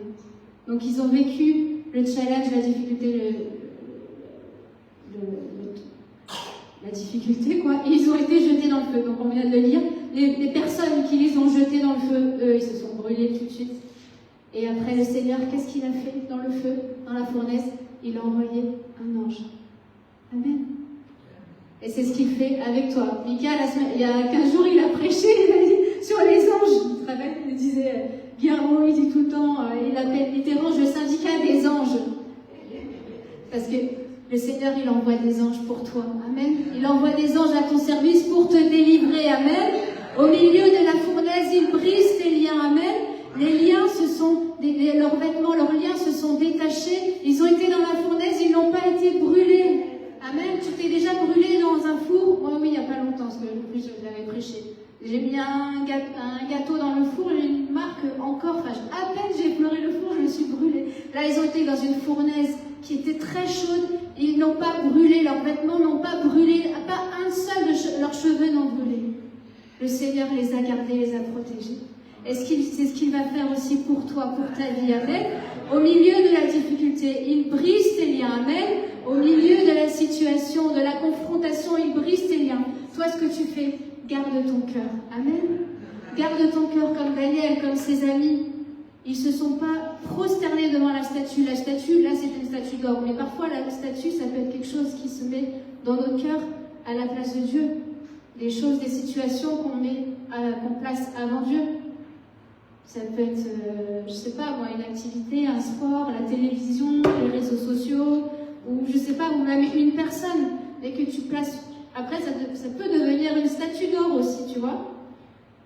Donc ils ont vécu le challenge, la difficulté, la difficulté quoi, et ils ont été jetés dans le feu. Donc on vient de le lire, les personnes qui les ont jetés dans le feu, eux, ils se sont brûlés tout de suite. Et après le Seigneur, qu'est-ce qu'il a fait dans le feu, dans la fournaise? Il a envoyé un ange. Amen. Et c'est ce qu'il fait avec toi. Mika, il y a 15 jours, il a prêché, il a dit sur les anges. Tu te rappelles, il disait, Guillermo, il dit tout le temps, il dérange le syndicat des anges. Parce que le Seigneur, il envoie des anges pour toi. Amen. Il envoie des anges à ton service pour te délivrer. Amen. Au milieu de la fournaise, il brise tes liens. Amen. Les liens leurs vêtements, leurs liens se sont détachés. Ils ont été dans la fournaise, ils n'ont pas été brûlés. Amen. Tu t'es déjà brûlé dans un four? Oh, oui, il n'y a pas longtemps, parce que je l'avais prêché. J'ai mis un gâteau dans le four, j'ai une marque encore. À peine j'ai pleuré le four, je me suis brûlée. Là, ils ont été dans une fournaise qui étaient très chaudes. Ils n'ont pas brûlé, leurs vêtements n'ont pas brûlé, pas un seul de leurs cheveux n'ont brûlé. Le Seigneur les a gardés, les a protégés. C'est ce qu'il va faire aussi pour toi, pour ta vie. Amen. Au milieu de la difficulté, il brise tes liens. Amen. Au milieu de la situation, de la confrontation, il brise tes liens. Toi, ce que tu fais, garde ton cœur. Amen. Garde ton cœur comme Daniel, comme ses amis. Ils ne se sont pas prosternés devant la statue. La statue, là, c'était une statue d'or. Mais parfois, la statue, ça peut être quelque chose qui se met dans nos cœurs à la place de Dieu. Des choses, des situations qu'on place avant Dieu. Ça peut être, je sais pas moi, une activité, un sport, la télévision, les réseaux sociaux, ou je sais pas, ou même une personne, et que tu places. Après, ça peut devenir une statue d'or aussi, tu vois.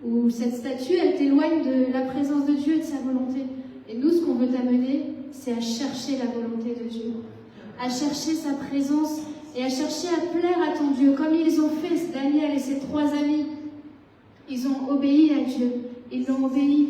Où cette statue, elle t'éloigne de la présence de Dieu et de sa volonté. Et nous, ce qu'on veut t'amener, c'est à chercher la volonté de Dieu, à chercher sa présence et à chercher à plaire à ton Dieu, comme ils ont fait, Daniel et ses 3 amis. Ils ont obéi à Dieu, ils l'ont obéi.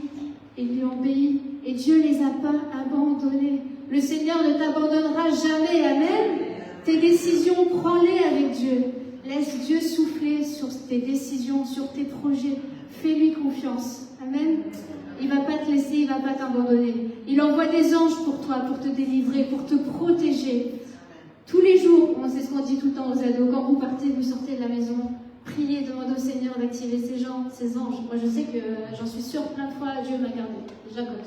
Ils lui ont obéi et Dieu les a pas abandonnés. Le Seigneur ne t'abandonnera jamais. Amen. Tes décisions, prends-les avec Dieu. Laisse Dieu souffler sur tes décisions, sur tes projets. Fais-lui confiance. Amen. Il ne va pas te laisser, il ne va pas t'abandonner. Il envoie des anges pour toi, pour te délivrer, pour te protéger. Tous les jours, c'est ce qu'on dit tout le temps aux ados, quand vous partez, vous sortez de la maison, priez, demandez au Seigneur d'activer ces anges. Moi, je sais que j'en suis sûre, plein de fois, Dieu m'a gardé. Déjà, quand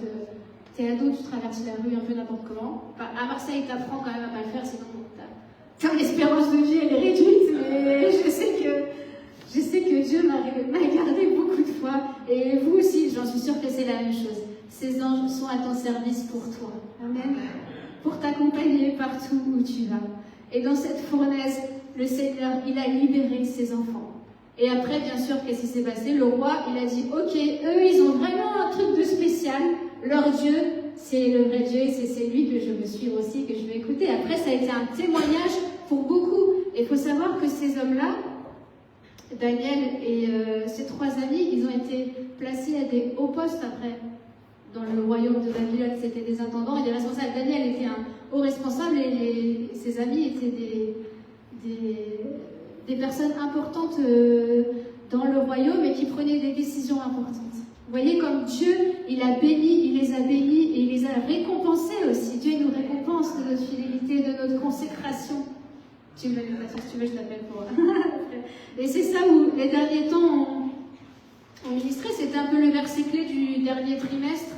t'es ado, tu traverses la rue un peu n'importe comment. Enfin, à Marseille, t'apprends quand même à pas le faire, sinon ton espérance de vie, elle est réduite. Mais je sais que Dieu m'a gardé beaucoup de fois. Et vous aussi, j'en suis sûre que c'est la même chose. Ces anges sont à ton service pour toi. Amen. Pour t'accompagner partout où tu vas. Et dans cette fournaise, le Seigneur, il a libéré ses enfants. Et après, bien sûr, qu'est-ce qui s'est passé? Le roi, il a dit, ok, eux, ils ont vraiment un truc de spécial. Leur Dieu, c'est le vrai Dieu, et c'est lui que je veux suivre aussi, que je vais écouter. Après, ça a été un témoignage pour beaucoup. Et il faut savoir que ces hommes-là, Daniel et ses 3 amis, ils ont été placés à des hauts postes après. Dans le royaume de Babylone, c'était des intendants et des responsables. Daniel était un haut responsable et ses amis étaient des personnes importantes dans le royaume et qui prenaient des décisions importantes. Vous voyez comme Dieu, il a béni, il les a bénis et il les a récompensés aussi. Dieu nous récompense de notre fidélité, de notre consécration. Tu veux, si tu veux, je t'appelle pour... Et c'est ça où les derniers temps ont ministré, c'était un peu le verset clé du dernier trimestre.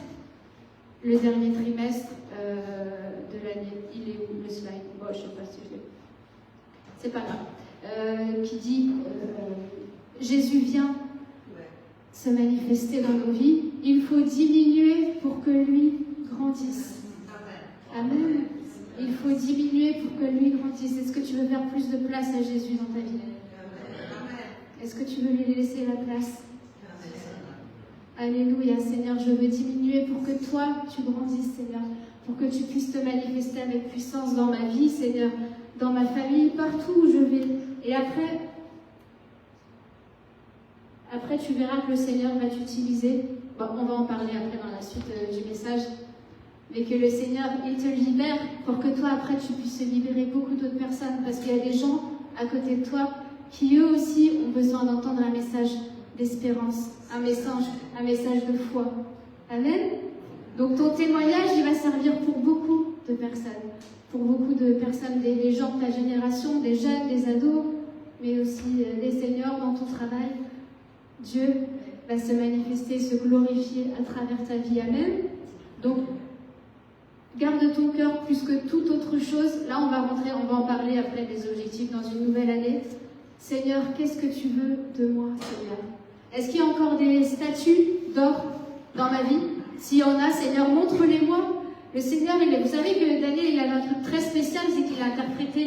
Le dernier trimestre de l'année. Il est où le slide? Bon, je ne sais pas si je l'ai. C'est pas grave. Qui dit Jésus vient se manifester dans nos vies. Il faut diminuer pour que lui grandisse. Amen. Il faut diminuer pour que lui grandisse. Est-ce que tu veux faire plus de place à Jésus dans ta vie? Est-ce que tu veux lui laisser la place? Alléluia, Seigneur, je veux diminuer pour que toi, tu grandisses, Seigneur, pour que tu puisses te manifester avec puissance dans ma vie, Seigneur, dans ma famille, partout où je vais. Et après, tu verras que le Seigneur va t'utiliser. Bon, on va en parler après dans la suite du message. Mais que le Seigneur, il te libère pour que toi, après, tu puisses libérer beaucoup d'autres personnes. Parce qu'il y a des gens à côté de toi qui, eux aussi, ont besoin d'entendre un message d'espérance, un message de foi. Amen. Donc ton témoignage, il va servir pour beaucoup de personnes. Pour beaucoup de personnes, des gens de ta génération, des jeunes, des ados, mais aussi des seniors dans ton travail. Dieu va se manifester, se glorifier à travers ta vie. Amen. Donc, garde ton cœur plus que toute autre chose. Là, on va en parler après des objectifs dans une nouvelle année. Seigneur, qu'est-ce que tu veux de moi, Seigneur? Est-ce qu'il y a encore des statues d'or dans ma vie? S'il y en a, Seigneur, montre-les-moi. Le Seigneur, vous savez que Daniel, il a un truc très spécial, c'est qu'il a interprété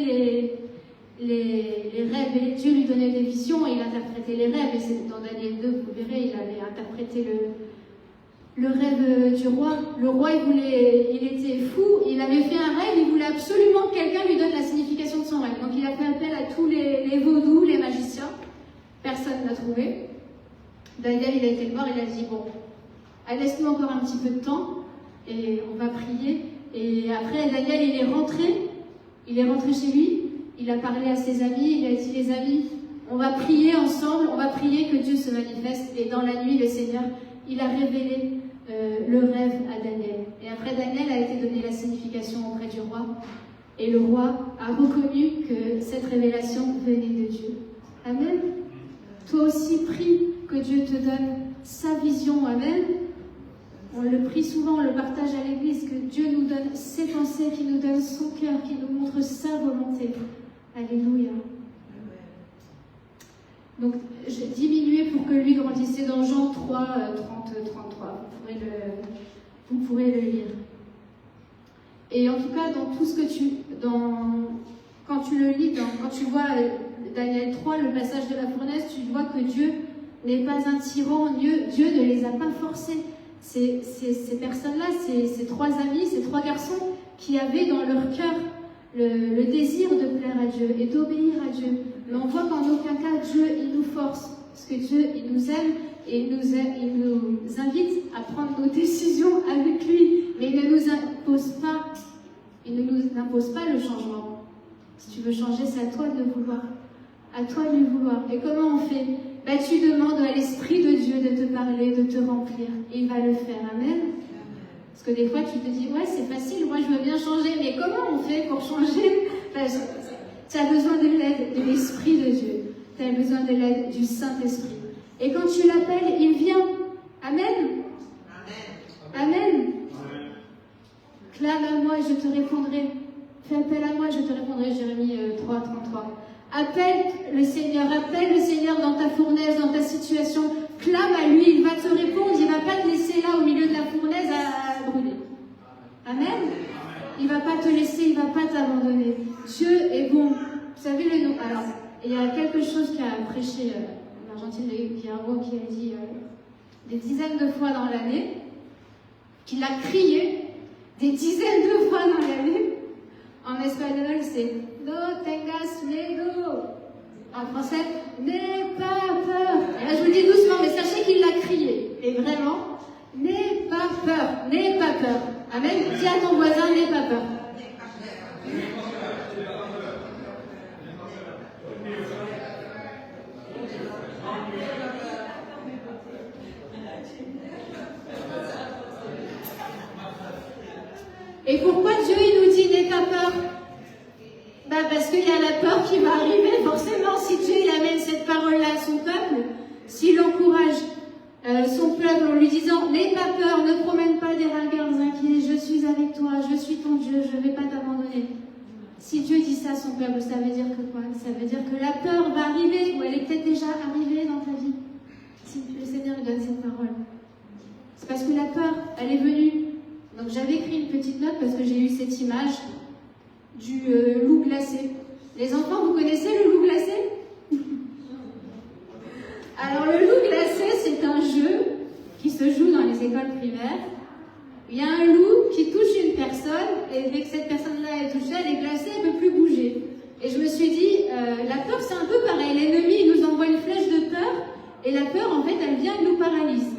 les rêves. Et Dieu lui donnait des visions et il interprétait les rêves. Et c'est dans Daniel 2, vous verrez, il avait interprété le rêve du roi. Le roi, il était fou, il avait fait un rêve, il voulait absolument que quelqu'un lui donne la signification de son rêve. Donc il a fait appel à tous les vaudous, les magiciens. Personne n'a trouvé. Daniel, il a été le voir, il a dit, bon, laisse-nous encore un petit peu de temps et on va prier. Et après, Daniel, il est rentré chez lui, il a parlé à ses amis, il a dit, les amis, on va prier ensemble, on va prier que Dieu se manifeste. Et dans la nuit, le Seigneur, il a révélé le rêve à Daniel. Et après, Daniel a été donné la signification auprès du roi. Et le roi a reconnu que cette révélation venait de Dieu. Amen. Toi aussi, prie que Dieu te donne sa vision. Amen. On le prie souvent, on le partage à l'église, que Dieu nous donne ses pensées, qu'il nous donne son cœur, qu'il nous montre sa volonté. Alléluia. Donc, j'ai diminué pour que lui grandisse dans Jean 3, 30, 33. Vous pourrez le lire. Et en tout cas, dans tout ce que quand tu le lis, quand tu vois Daniel 3, le passage de la fournaise, tu vois que Dieu n'est pas un tyran, Dieu ne les a pas forcés. Ces personnes-là, ces trois amis, ces trois garçons qui avaient dans leur cœur le désir de plaire à Dieu et d'obéir à Dieu. Mais on voit qu'en aucun cas, Dieu, il nous force. Parce que Dieu, il nous aime et il nous invite à prendre nos décisions avec lui. Mais il ne nous impose pas le changement. Si tu veux changer, c'est à toi de le vouloir. À toi de le vouloir. Et comment on fait? Tu demandes à l'Esprit de Dieu de te parler, de te remplir. Et il va le faire. Amen. Parce que des fois, tu te dis, ouais, c'est facile, moi je veux bien changer. Mais comment on fait pour changer? Tu as besoin de l'aide de l'Esprit de Dieu. Tu as besoin de l'aide du Saint-Esprit. Et quand tu l'appelles, il vient. Amen. Amen. Clame à moi et je te répondrai. Fais appel à moi et je te répondrai. Jérémie 3, 33. Appelle le Seigneur dans ta fournaise, dans ta situation. Clame à lui, il va te répondre. Il ne va pas te laisser là au milieu de la fournaise à brûler. Amen. Il ne va pas te laisser, il ne va pas t'abandonner. Dieu est bon. Vous savez le nom. Alors, il y a quelque chose qui a prêché en Argentine, qui est un mot qui a dit des dizaines de fois dans l'année, qu'il a crié des dizaines de fois dans l'année. En espagnol, c'est No tengas miedo. En français, n'aie pas peur. Et là, je vous le dis doucement, mais sachez qu'il l'a crié. Et vraiment, n'aie pas peur. N'aie pas peur. Amen. Dis à ton voisin, n'aie pas peur. Et pourquoi Dieu il nous dit n'aie pas peur? Parce qu'il y a la peur qui va arriver, forcément. Si Dieu il amène cette parole-là à son peuple, s'il encourage son peuple en lui disant n'aie pas peur, ne promène pas des regards inquiets, je suis avec toi, je suis ton Dieu, je ne vais pas t'abandonner. Si Dieu dit ça à son peuple, ça veut dire que quoi? Ça veut dire que la peur va arriver, ou elle est peut-être déjà arrivée dans ta vie. Si le Seigneur lui donne cette parole. C'est parce que la peur, elle est venue. Donc j'avais écrit une petite note parce que j'ai eu cette image du loup glacé. Les enfants, vous connaissez le loup glacé? Alors le loup glacé, c'est un jeu qui se joue dans les écoles primaires. Il y a un loup qui touche une personne et dès que cette personne-là est touchée, elle est glacée, elle ne peut plus bouger. Et je me suis dit, la peur c'est un peu pareil. L'ennemi il nous envoie une flèche de peur et la peur en fait elle vient, elle nous paralyse.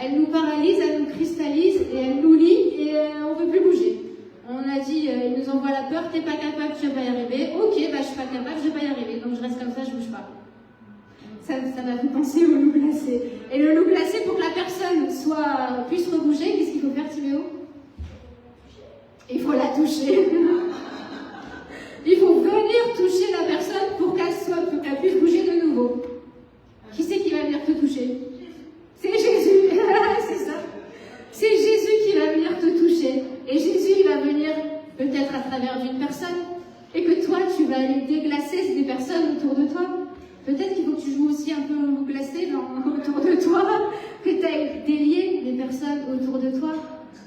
Elle nous paralyse, elle nous cristallise et elle nous lie et on ne peut plus bouger. On a dit, il nous envoie la peur, t'es pas capable, je vais pas y arriver. Ok, je suis pas capable, je vais pas y arriver. Donc je reste comme ça, je bouge pas. Ça m'a fait penser au loup glacé. Et le loup glacé, pour que la personne puisse rebouger, qu'est-ce qu'il faut faire, Timéo? Il faut la toucher. Il faut venir toucher la personne pour qu'elle puisse bouger de nouveau. Qui c'est qui va venir te toucher? C'est Jésus. C'est ça. C'est Jésus qui va venir te toucher. Et Jésus, il va venir peut-être à travers d'une personne. Et que toi, tu vas aller déglacer des personnes autour de toi. Peut-être qu'il faut que tu joues aussi un peu au loup glacé autour de toi. Que tu aies délié des personnes autour de toi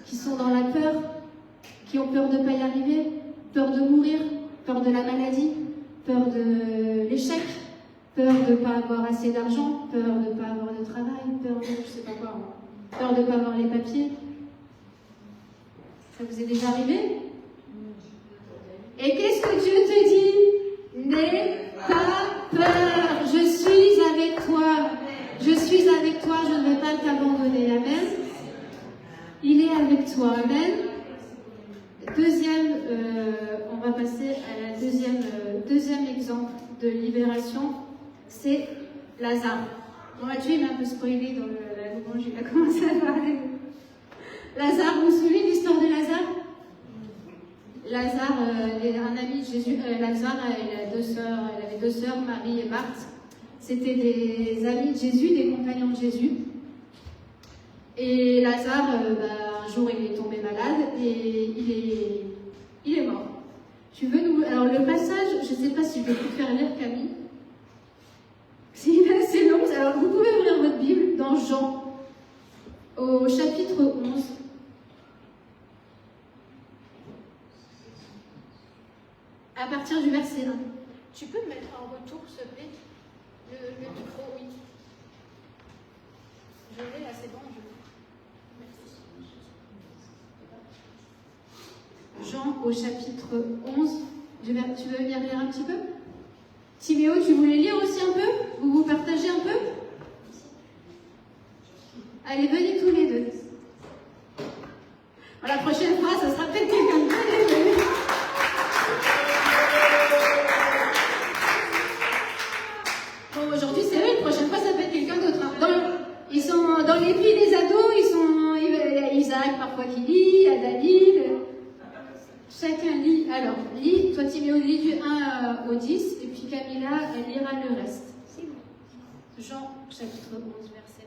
qui sont dans la peur, qui ont peur de ne pas y arriver, peur de mourir, peur de la maladie, peur de l'échec, peur de ne pas avoir assez d'argent, peur de ne pas avoir de travail, peur de je sais pas quoi, peur de ne pas avoir les papiers. Ça vous est déjà arrivé? Et qu'est-ce que Dieu te dit? N'aie pas peur, je suis avec toi. Je suis avec toi, je ne vais pas t'abandonner. Amen. Il est avec toi. Amen. deuxième exemple de libération, c'est Lazare. Bon, Mathieu, il m'a un peu spoilé dans la louange, il a commencé à parler. Lazare, vous vous souvenez de l'histoire de Lazare? Lazare, un ami de Jésus. Lazare, il avait deux sœurs, Marie et Marthe. C'était des amis de Jésus, des compagnons de Jésus. Et Lazare, un jour, il est tombé malade et il est mort. Tu veux nous... Alors, le passage, je ne sais pas si je peux te faire lire, Camille. C'est assez long. Alors, vous pouvez ouvrir votre Bible dans Jean, au chapitre 11. À partir du verset 1. Tu peux me mettre en retour, s'il te plaît, le micro, oui. Je l'ai là, c'est bon. Merci. Jean au chapitre 11. Tu veux venir lire un petit peu? Timéo, tu voulais lire aussi un peu? Vous partagez un peu? Allez, venez tous les deux. La prochaine fois, ça sera peut-être quelqu'un de bien. Bon, aujourd'hui, c'est vrai, la prochaine fois, ça peut être quelqu'un d'autre. Ils sont dans les filles des ados, il y a Isaac parfois qui lit, il y a David. Chacun lit. Alors, lis, toi Timéo, lis du 1 au 10, et puis Camilla, elle lira le reste. Jean, chapitre 11, verset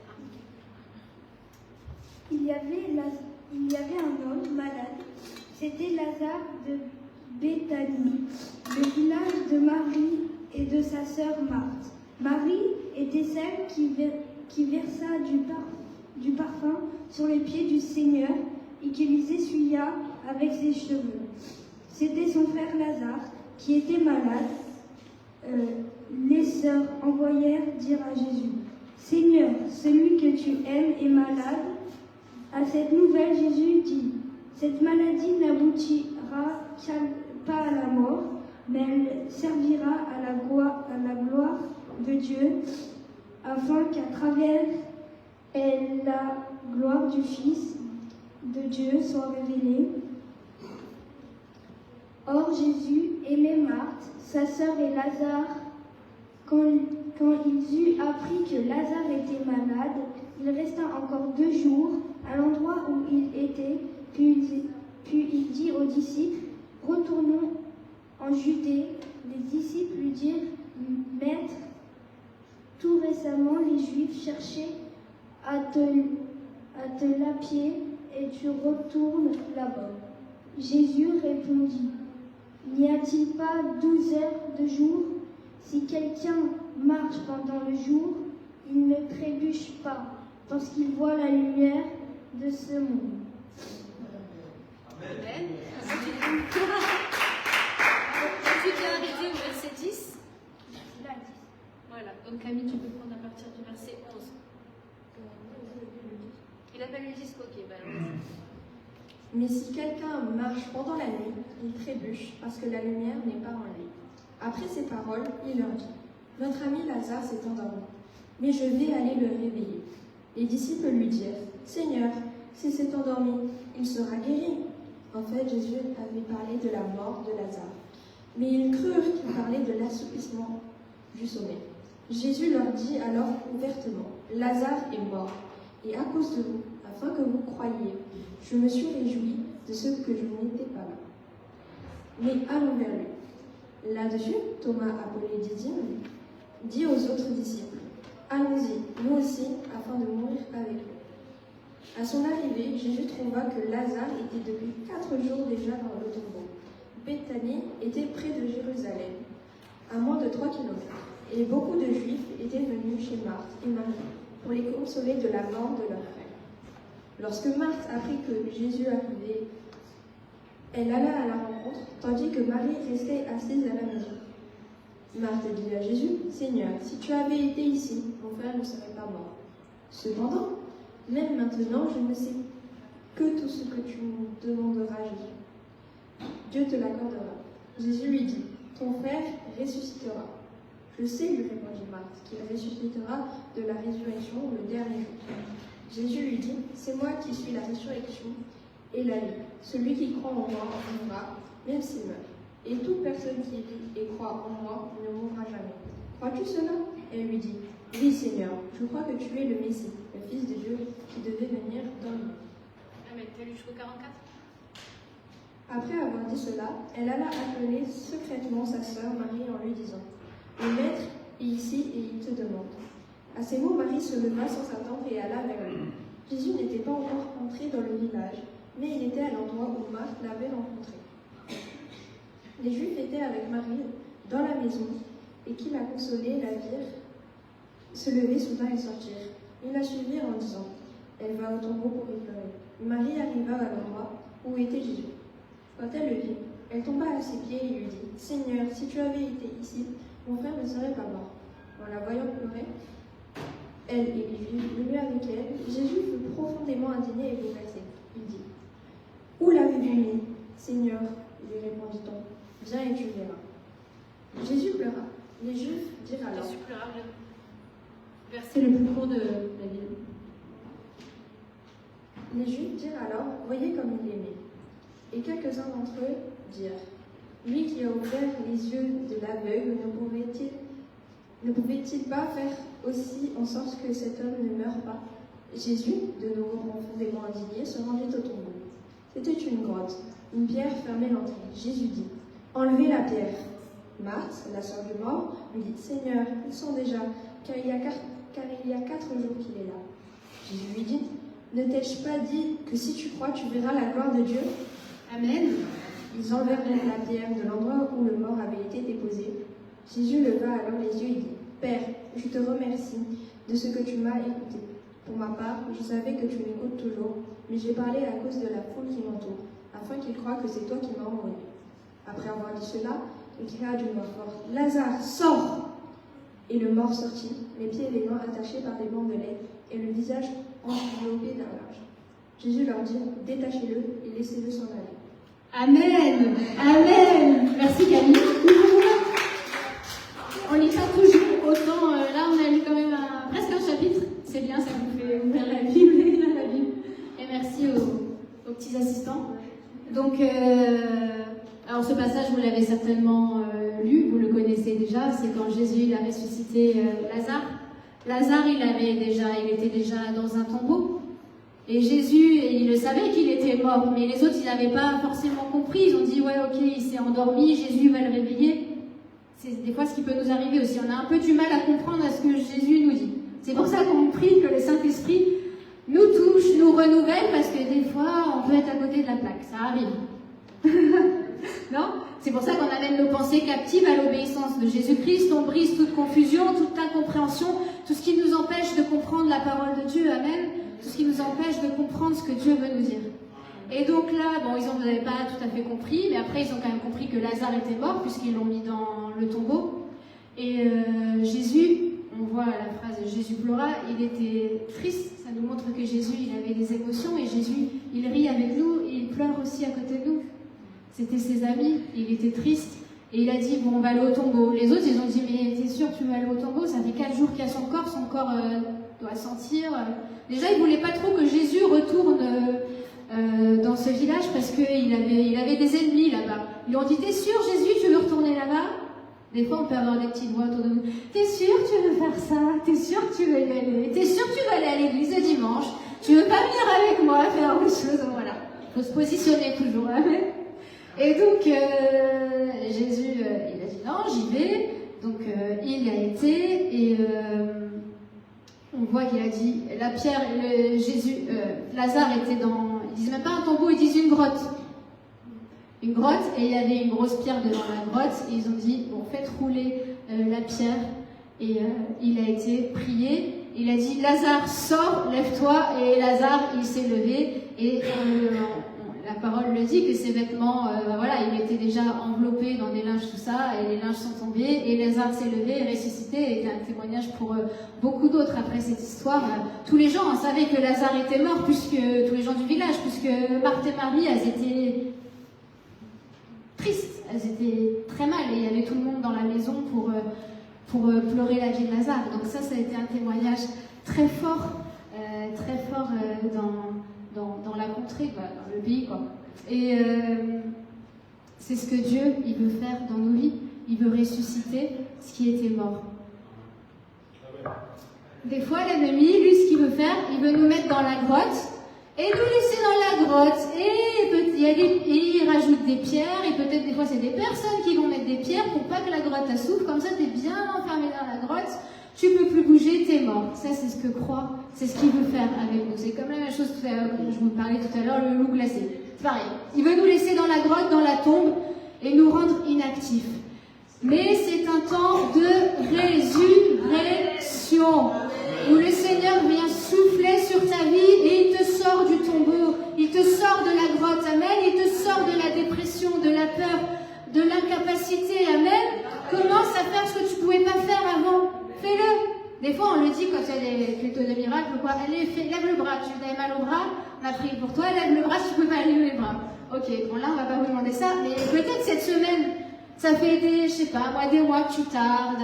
1. Il y avait un homme malade, c'était Lazare de Béthanie, le village de Marie et de sa sœur Marthe. Marie était celle qui versa du parfum sur les pieds du Seigneur et qui les essuya avec ses cheveux. C'était son frère Lazare qui était malade. Les sœurs envoyèrent dire à Jésus, « Seigneur, celui que tu aimes est malade. » À cette nouvelle, Jésus dit, « Cette maladie n'aboutira pas à la mort, mais elle servira à la gloire de Dieu, afin qu'à travers elle, la gloire du Fils de Dieu soit révélée. » Or Jésus aimait Marthe, sa sœur et Lazare. Quand ils eurent appris que Lazare était malade, il resta encore 2 jours à l'endroit où il était, puis il dit aux disciples, « Retournons en Judée. » Les disciples lui dirent, « Maître, tout récemment les Juifs cherchaient à te lapier et tu retournes là-bas. » Jésus répondit, « N'y a-t-il pas 12 heures de jour? Si quelqu'un marche pendant le jour, il ne trébuche pas, parce qu'il voit la lumière de ce monde. » Amen. Tu t'es arrêté au verset 10? Voilà. Donc Camille, tu peux prendre à partir du verset 11. Il appelle le 10, ok. Mais si quelqu'un marche pendant la nuit, il trébuche, parce que la lumière n'est pas en lui. Après ces paroles, il leur dit, « Notre ami Lazare s'est endormi, mais je vais aller le réveiller. » Les disciples lui dirent, « Seigneur, s'il s'est endormi, il sera guéri. » En fait, Jésus avait parlé de la mort de Lazare, mais ils crurent qu'il parlait de l'assoupissement du sommeil. Jésus leur dit alors ouvertement, « Lazare est mort, et à cause de vous, afin que vous croyiez, je me suis réjoui de ce que je n'étais pas là. Mais allons vers lui. » Là-dessus, Thomas, appelé Didyme, dit aux autres disciples, « Allons-y, nous aussi, afin de mourir avec lui. » À son arrivée, Jésus trouva que Lazare était depuis 4 jours déjà dans le tombeau. Béthanie était près de Jérusalem, à moins de 3 kilomètres, et beaucoup de Juifs étaient venus chez Marthe et Marie pour les consoler de la mort de leur frère. Lorsque Marthe apprit que Jésus arrivait, elle alla à la rencontre, tandis que Marie restait assise à la maison. Marthe dit à Jésus, « Seigneur, si tu avais été ici, mon frère ne serait pas mort. Cependant, même maintenant, je ne sais que tout ce que tu me demanderas, Jésus. Dieu te l'accordera. » Jésus lui dit, « Ton frère ressuscitera. » « Je sais, lui répondit Marthe, qu'il ressuscitera de la résurrection le dernier jour. » Jésus lui dit, « C'est moi qui suis la résurrection et la vie. Celui qui croit en moi vivra, même s'il meurt. et toute personne qui vit et croit en moi ne mourra jamais. Crois-tu cela? Elle lui dit, oui Seigneur, je crois que tu es le Messie, le Fils de Dieu qui devait venir dans le monde. Amen. Tu as lu jusqu'au 44? Après avoir dit cela, elle alla appeler secrètement sa sœur Marie en lui disant, le maître est ici et il te demande. À ces mots, Marie se leva sans s'attendre et alla vers lui. Jésus n'était pas encore entré dans le village, mais il était à l'endroit où Marthe l'avait rencontré. Les Juifs étaient avec Marie dans la maison et qui la consolaient la virent se lever soudain et sortir. Ils la suivirent en disant, elle va au tombeau pour y pleurer. Marie arriva à l'endroit où était Jésus. Quand elle le vit, elle tomba à ses pieds et lui dit, Seigneur, si tu avais été ici, mon frère ne serait pas mort. En la voyant pleurer, elle et les Juifs venus avec elle, Jésus fut profondément indigné et bouleversé. Il dit, où l'avez-vous mis, Seigneur? Lui répondit-on, viens et tu verras. Jésus pleura. Les Juifs dirent alors. Jésus pleura. Verset le plus court de la Bible. Les Juifs dirent alors, voyez comme il l'aimait. Et quelques-uns d'entre eux dirent, lui qui a ouvert les yeux de l'aveugle, ne pouvait-il pas faire aussi en sorte que cet homme ne meure pas? Jésus, de nouveau profondément indigné, se rendit au tombeau. C'était une grotte. Une pierre fermait l'entrée. Jésus dit, enlevez la pierre. Marthe, la sœur du mort, lui dit, Seigneur, ils sont déjà, car il y a 4 jours qu'il est là. Jésus lui dit, ne t'ai-je pas dit que si tu crois, tu verras la gloire de Dieu? Amen. Ils enlevèrent la pierre de l'endroit où le mort avait été déposé. Jésus leva alors les yeux et dit, Père, je te remercie de ce que tu m'as écouté. Pour ma part, je savais que tu m'écoutes toujours, mais j'ai parlé à cause de la foule qui m'entoure, afin qu'ils croient que c'est toi qui m'as envoyé. Après avoir dit cela, il cria d'une voix forte, Lazare, sors! Et le mort sortit, les pieds et les mains attachés par des bandelettes, et le visage enveloppé d'un linge. Jésus leur dit, détachez-le et laissez-le s'en aller. Amen. Amen. Merci Camille. On lit pas toujours autant. Là, on a lu quand même presque un chapitre. C'est bien, ça vous fait ouvrir la Bible et lire la Bible. Et merci aux petits assistants. Donc, alors ce passage, vous l'avez certainement lu, vous le connaissez déjà. C'est quand Jésus il a ressuscité Lazare. Lazare, il était déjà dans un tombeau. Et Jésus, il le savait qu'il était mort, mais les autres, ils n'avaient pas forcément compris. Ils ont dit, ouais, ok, il s'est endormi, Jésus va le réveiller. C'est des fois ce qui peut nous arriver aussi. On a un peu du mal à comprendre à ce que Jésus nous dit. C'est pour ça qu'on prie que le Saint-Esprit nous touche, nous renouvelle, parce que des fois, on peut être à côté de la plaque. Ça arrive. Non? C'est pour ça qu'on amène nos pensées captives à l'obéissance de Jésus-Christ. On brise toute confusion, toute incompréhension, tout ce qui nous empêche de comprendre la parole de Dieu. Amen. Tout ce qui nous empêche de comprendre ce que Dieu veut nous dire. Et donc là, bon, ils n'avaient pas tout à fait compris, mais après ils ont quand même compris que Lazare était mort, puisqu'ils l'ont mis dans le tombeau. Et Jésus, on voit la phrase « Jésus pleura », il était triste, ça nous montre que Jésus, il avait des émotions, et Jésus, il rit avec nous, et il pleure aussi à côté de nous. C'était ses amis, il était triste, et il a dit « Bon, on va aller au tombeau ». Les autres, ils ont dit « Mais t'es sûr que tu vas aller au tombeau? Ça fait 4 jours qu'il y a son corps doit sentir… » Déjà, il ne voulait pas trop que Jésus retourne dans ce village parce qu'il avait des ennemis là-bas. Ils lui ont dit, t'es sûr Jésus, tu veux retourner là-bas? Des fois, on peut avoir des petites voix autour de nous. T'es sûr que tu veux faire ça? T'es sûr que tu veux y aller? T'es sûr que tu vas aller à l'église le dimanche? Tu veux pas venir avec moi faire des choses? Voilà. Il faut se positionner toujours. Amen. Et donc, Jésus, il a dit non, j'y vais. Donc, il a été et on voit qu'il a dit, la pierre, Lazare était dans, ils disent même pas un tombeau, ils disent une grotte. Une grotte, et il y avait une grosse pierre devant la grotte, et ils ont dit, bon, faites rouler la pierre, et il a été prié, il a dit, Lazare, sors, lève-toi, et Lazare, il s'est levé, et la parole le dit que ses vêtements, voilà, il était déjà enveloppé dans des linges, tout ça, et les linges sont tombés, et Lazare s'est levé et ressuscité, et était un témoignage pour beaucoup d'autres après cette histoire. Tous les gens savaient que Lazare était mort, puisque tous les gens du village, puisque Marthe et Marie, elles étaient tristes, elles étaient très mal, et il y avait tout le monde dans la maison pour pleurer la vie de Lazare. Donc ça a été un témoignage très fort dans la contrée, quoi, dans le pays, quoi. Et C'est ce que Dieu, il veut faire dans nos vies. Il veut ressusciter ce qui était mort. Des fois, l'ennemi, lui, ce qu'il veut faire, il veut nous mettre dans la grotte et nous laisser dans la grotte. Et il rajoute des pierres, et peut-être des fois, c'est des personnes qui vont mettre des pierres pour pas que la grotte s'ouvre. Comme ça, tu es bien enfermé dans la grotte, tu peux plus bouger, tu es mort. Ça, c'est ce que croit, c'est ce qu'il veut faire avec nous. C'est comme la même chose que je vous parlais tout à l'heure, le loup glacé. C'est pareil. Il veut nous laisser dans la grotte, dans la tombe, et nous rendre inactifs. Mais c'est un temps de résurrection, où le Seigneur vient souffler sur ta vie et il te sort du tombeau, il te sort de la grotte, amen, il te sort de la dépression, de la peur, de l'incapacité, amen. Commence à faire ce que tu ne pouvais pas faire avant, fais-le. Des fois on le dit quand il y a des plutôt des miracles, quoi. Allez, lève le bras, tu avais mal au bras, on a prié pour toi, lève le bras si tu ne peux pas lever le bras. Ok, bon là on ne va pas vous demander ça, mais peut-être cette semaine, ça fait des mois que tu tardes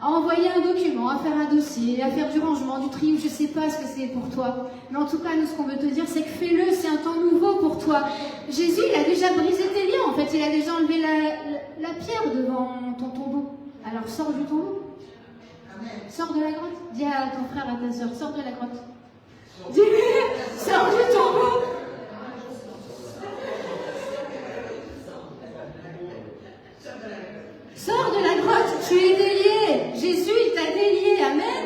à envoyer un document, à faire un dossier, à faire du rangement, du tri, je ne sais pas ce que c'est pour toi. Mais en tout cas, nous, ce qu'on veut te dire, c'est que fais-le, c'est un temps nouveau pour toi. Jésus, il a déjà brisé tes liens, en fait, il a déjà enlevé la pierre devant ton tombeau. Alors, sors du tombeau. Sors de la grotte. Dis à ton frère, à ta soeur, sors de la grotte. Dis-lui, sors du tombeau. Sors de la grotte, tu es délié. Jésus, il t'a délié, amen.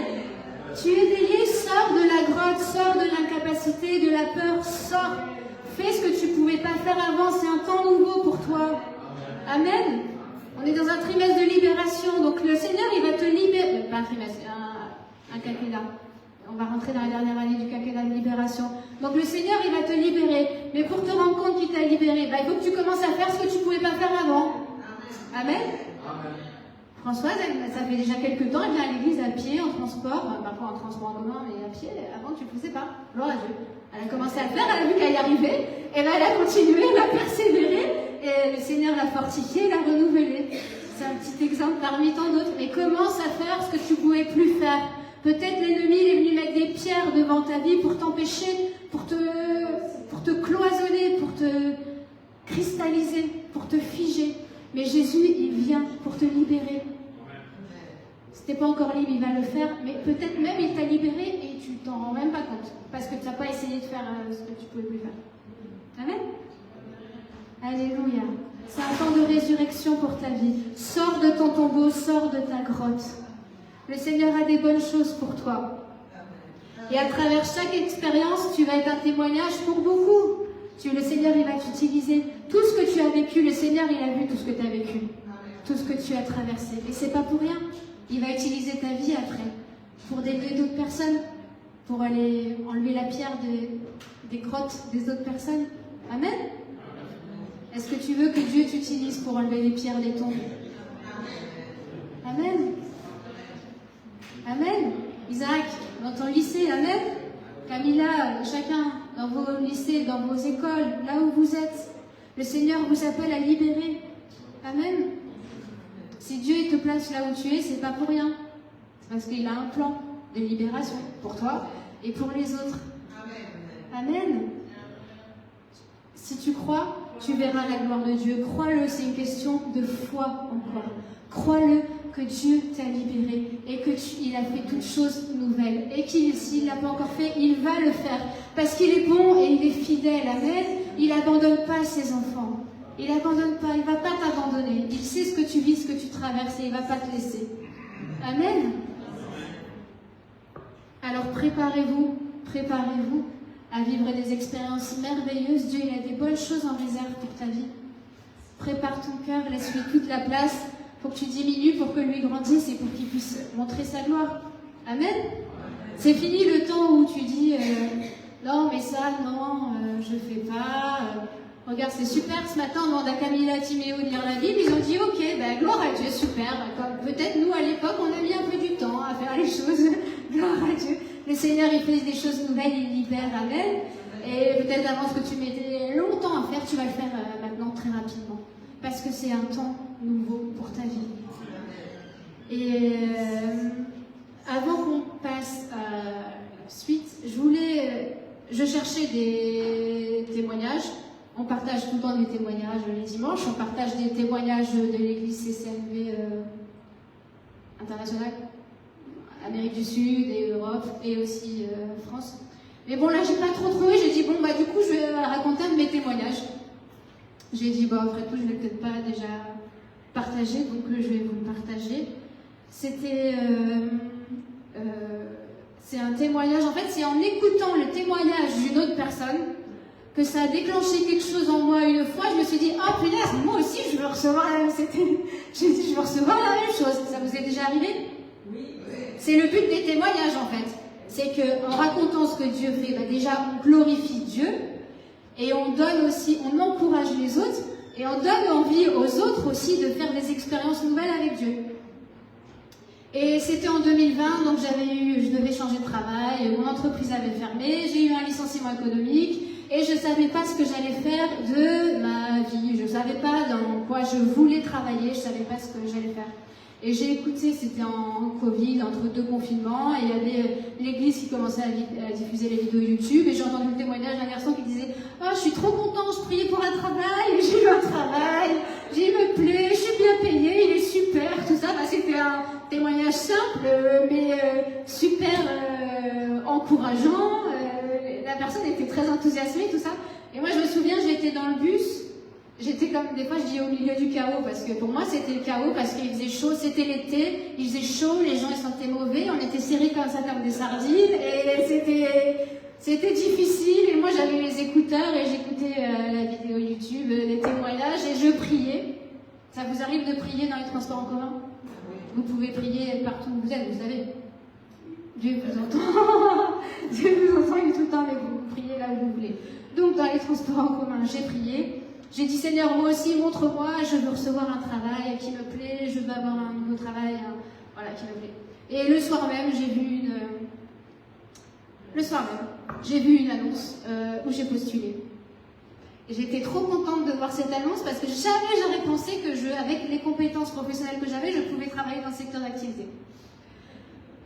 Tu es délié, sors de la grotte, sors de l'incapacité, de la peur, sors. Fais ce que tu ne pouvais pas faire avant, c'est un temps nouveau pour toi. Amen. On est dans un trimestre de libération, donc le Seigneur, il va te libérer. Pas un trimestre, un quinquennat. On va rentrer dans la dernière année du quinquennat de libération. Donc le Seigneur, il va te libérer. Mais pour te rendre compte qu'il t'a libéré, il faut que tu commences à faire ce que tu ne pouvais pas faire avant. Amen. Françoise, ça fait déjà quelques temps, elle vient à l'église à pied, en transport, parfois en transport en commun, mais à pied. Avant, tu ne le faisais pas. Gloire à Dieu. Elle a commencé à le faire, elle a vu qu'elle y arrivait, et bien elle a continué, elle a persévéré, et le Seigneur l'a fortifiée, l'a renouvelée. C'est un petit exemple parmi tant d'autres, mais commence à faire ce que tu ne pouvais plus faire. Peut-être l'ennemi est venu mettre des pierres devant ta vie pour t'empêcher, pour te cloisonner, pour te cristalliser, pour te figer. Mais Jésus, il vient pour te libérer. Si tu n'es pas encore libre, il va le faire, mais peut-être même il t'a libéré et tu t'en rends même pas compte, parce que tu n'as pas essayé de faire ce que tu ne pouvais plus faire. Amen. Alléluia. C'est un temps de résurrection pour ta vie. Sors de ton tombeau, sors de ta grotte. Le Seigneur a des bonnes choses pour toi. Et à travers chaque expérience, tu vas être un témoignage pour beaucoup. Le Seigneur, il va t'utiliser. Tout ce que tu as vécu, le Seigneur, il a vu tout ce que tu as vécu. Tout ce que tu as traversé. Et c'est pas pour rien. Il va utiliser ta vie après pour aider d'autres personnes, pour aller enlever la pierre des grottes des autres personnes. Amen. Est-ce que tu veux que Dieu t'utilise pour enlever les pierres des tombes? Amen. Amen. Isaac, dans ton lycée, amen. Camilla, chacun dans vos lycées, dans vos écoles, là où vous êtes, le Seigneur vous appelle à libérer. Amen. Si Dieu il te place là où tu es, c'est pas pour rien. C'est parce qu'il a un plan de libération pour toi et pour les autres. Amen. Si tu crois, tu verras la gloire de Dieu. Crois-le, c'est une question de foi encore. Crois-le que Dieu t'a libéré et qu'il a fait toutes choses nouvelles. Et s'il ne l'a pas encore fait, il va le faire. Parce qu'il est bon et il est fidèle. Amen. Il n'abandonne pas ses enfants. Il n'abandonne pas. Il ne va pas t'abandonner. Il sait ce que tu vis, ce que tu traverses et il ne va pas te laisser. Amen. Alors préparez-vous à vivre des expériences merveilleuses. Dieu, il a des bonnes choses en réserve pour ta vie. Prépare ton cœur, laisse-lui toute la place. Il faut que tu diminues pour que lui grandisse et pour qu'il puisse montrer sa gloire. Amen. C'est fini le temps où tu dis non mais ça, non, je fais pas. Regarde, c'est super, ce matin on demande à Camilla, Timéo de lire la Bible, ils ont dit ok, ben, gloire à Dieu, super. Comme peut-être nous à l'époque on a mis un peu du temps à faire les choses. Gloire à Dieu. Le Seigneur il fait des choses nouvelles, il libère, amen. Et peut-être avant ce que tu mettais longtemps à faire, tu vas le faire maintenant très rapidement. Parce que c'est un temps nouveau pour ta vie. Et avant qu'on passe à la suite, je cherchais des témoignages On partage tout le temps des témoignages les dimanches, on partage des témoignages de l'église CCMV internationale, Amérique du Sud et Europe et aussi France. Mais bon, là, j'ai pas trop trouvé, j'ai dit, bon, bah du coup, je vais raconter un de mes témoignages. J'ai dit, bon, après tout, je vais peut-être pas déjà partager, donc je vais vous le partager. C'est un témoignage, en fait, c'est en écoutant le témoignage d'une autre personne que ça a déclenché quelque chose en moi une fois. Je me suis dit, oh punaise, moi aussi, je veux recevoir la même chose. Ça vous est déjà arrivé? Oui. C'est le but des témoignages, en fait. C'est qu'en racontant ce que Dieu fait, bah déjà, on glorifie Dieu et on donne aussi, on encourage les autres et on donne envie aux autres aussi de faire des expériences nouvelles avec Dieu. Et c'était en 2020, donc je devais changer de travail, mon entreprise avait fermé, j'ai eu un licenciement économique et je ne savais pas ce que j'allais faire de ma vie. Je ne savais pas dans quoi je voulais travailler, je ne savais pas ce que j'allais faire. Et j'ai écouté, c'était en Covid, entre 2 confinements, et il y avait l'église qui commençait à diffuser les vidéos YouTube, et j'ai entendu le témoignage d'un garçon qui disait « Oh, je suis trop content, je priais pour un travail, j'ai eu un travail, il me plaît, je suis bien payé, il est super, tout ça. » C'était un témoignage simple, mais super encourageant. La personne était très enthousiasmée, tout ça. Et moi, je me souviens, j'étais dans le bus. J'étais comme, des fois je dis au milieu du chaos, parce que pour moi c'était le chaos, parce qu'il faisait chaud, c'était l'été, il faisait chaud, les gens ils sentaient mauvais, on était serrés comme ça comme des sardines, et c'était difficile, et moi j'avais les écouteurs, et j'écoutais la vidéo YouTube, les témoignages, et je priais. Ça vous arrive de prier dans les transports en commun? Vous pouvez prier partout où vous êtes, vous savez. Dieu vous entend, Dieu vous entend, il est tout le temps avec vous, vous priez là où vous voulez. Donc dans les transports en commun, j'ai prié. J'ai dit, Seigneur, moi aussi, montre-moi, je veux recevoir un travail qui me plaît, je veux avoir un nouveau travail, voilà, qui me plaît. Et le soir même, j'ai vu une annonce où j'ai postulé. Et j'étais trop contente de voir cette annonce parce que jamais j'aurais pensé que avec les compétences professionnelles que j'avais, je pouvais travailler dans ce secteur d'activité.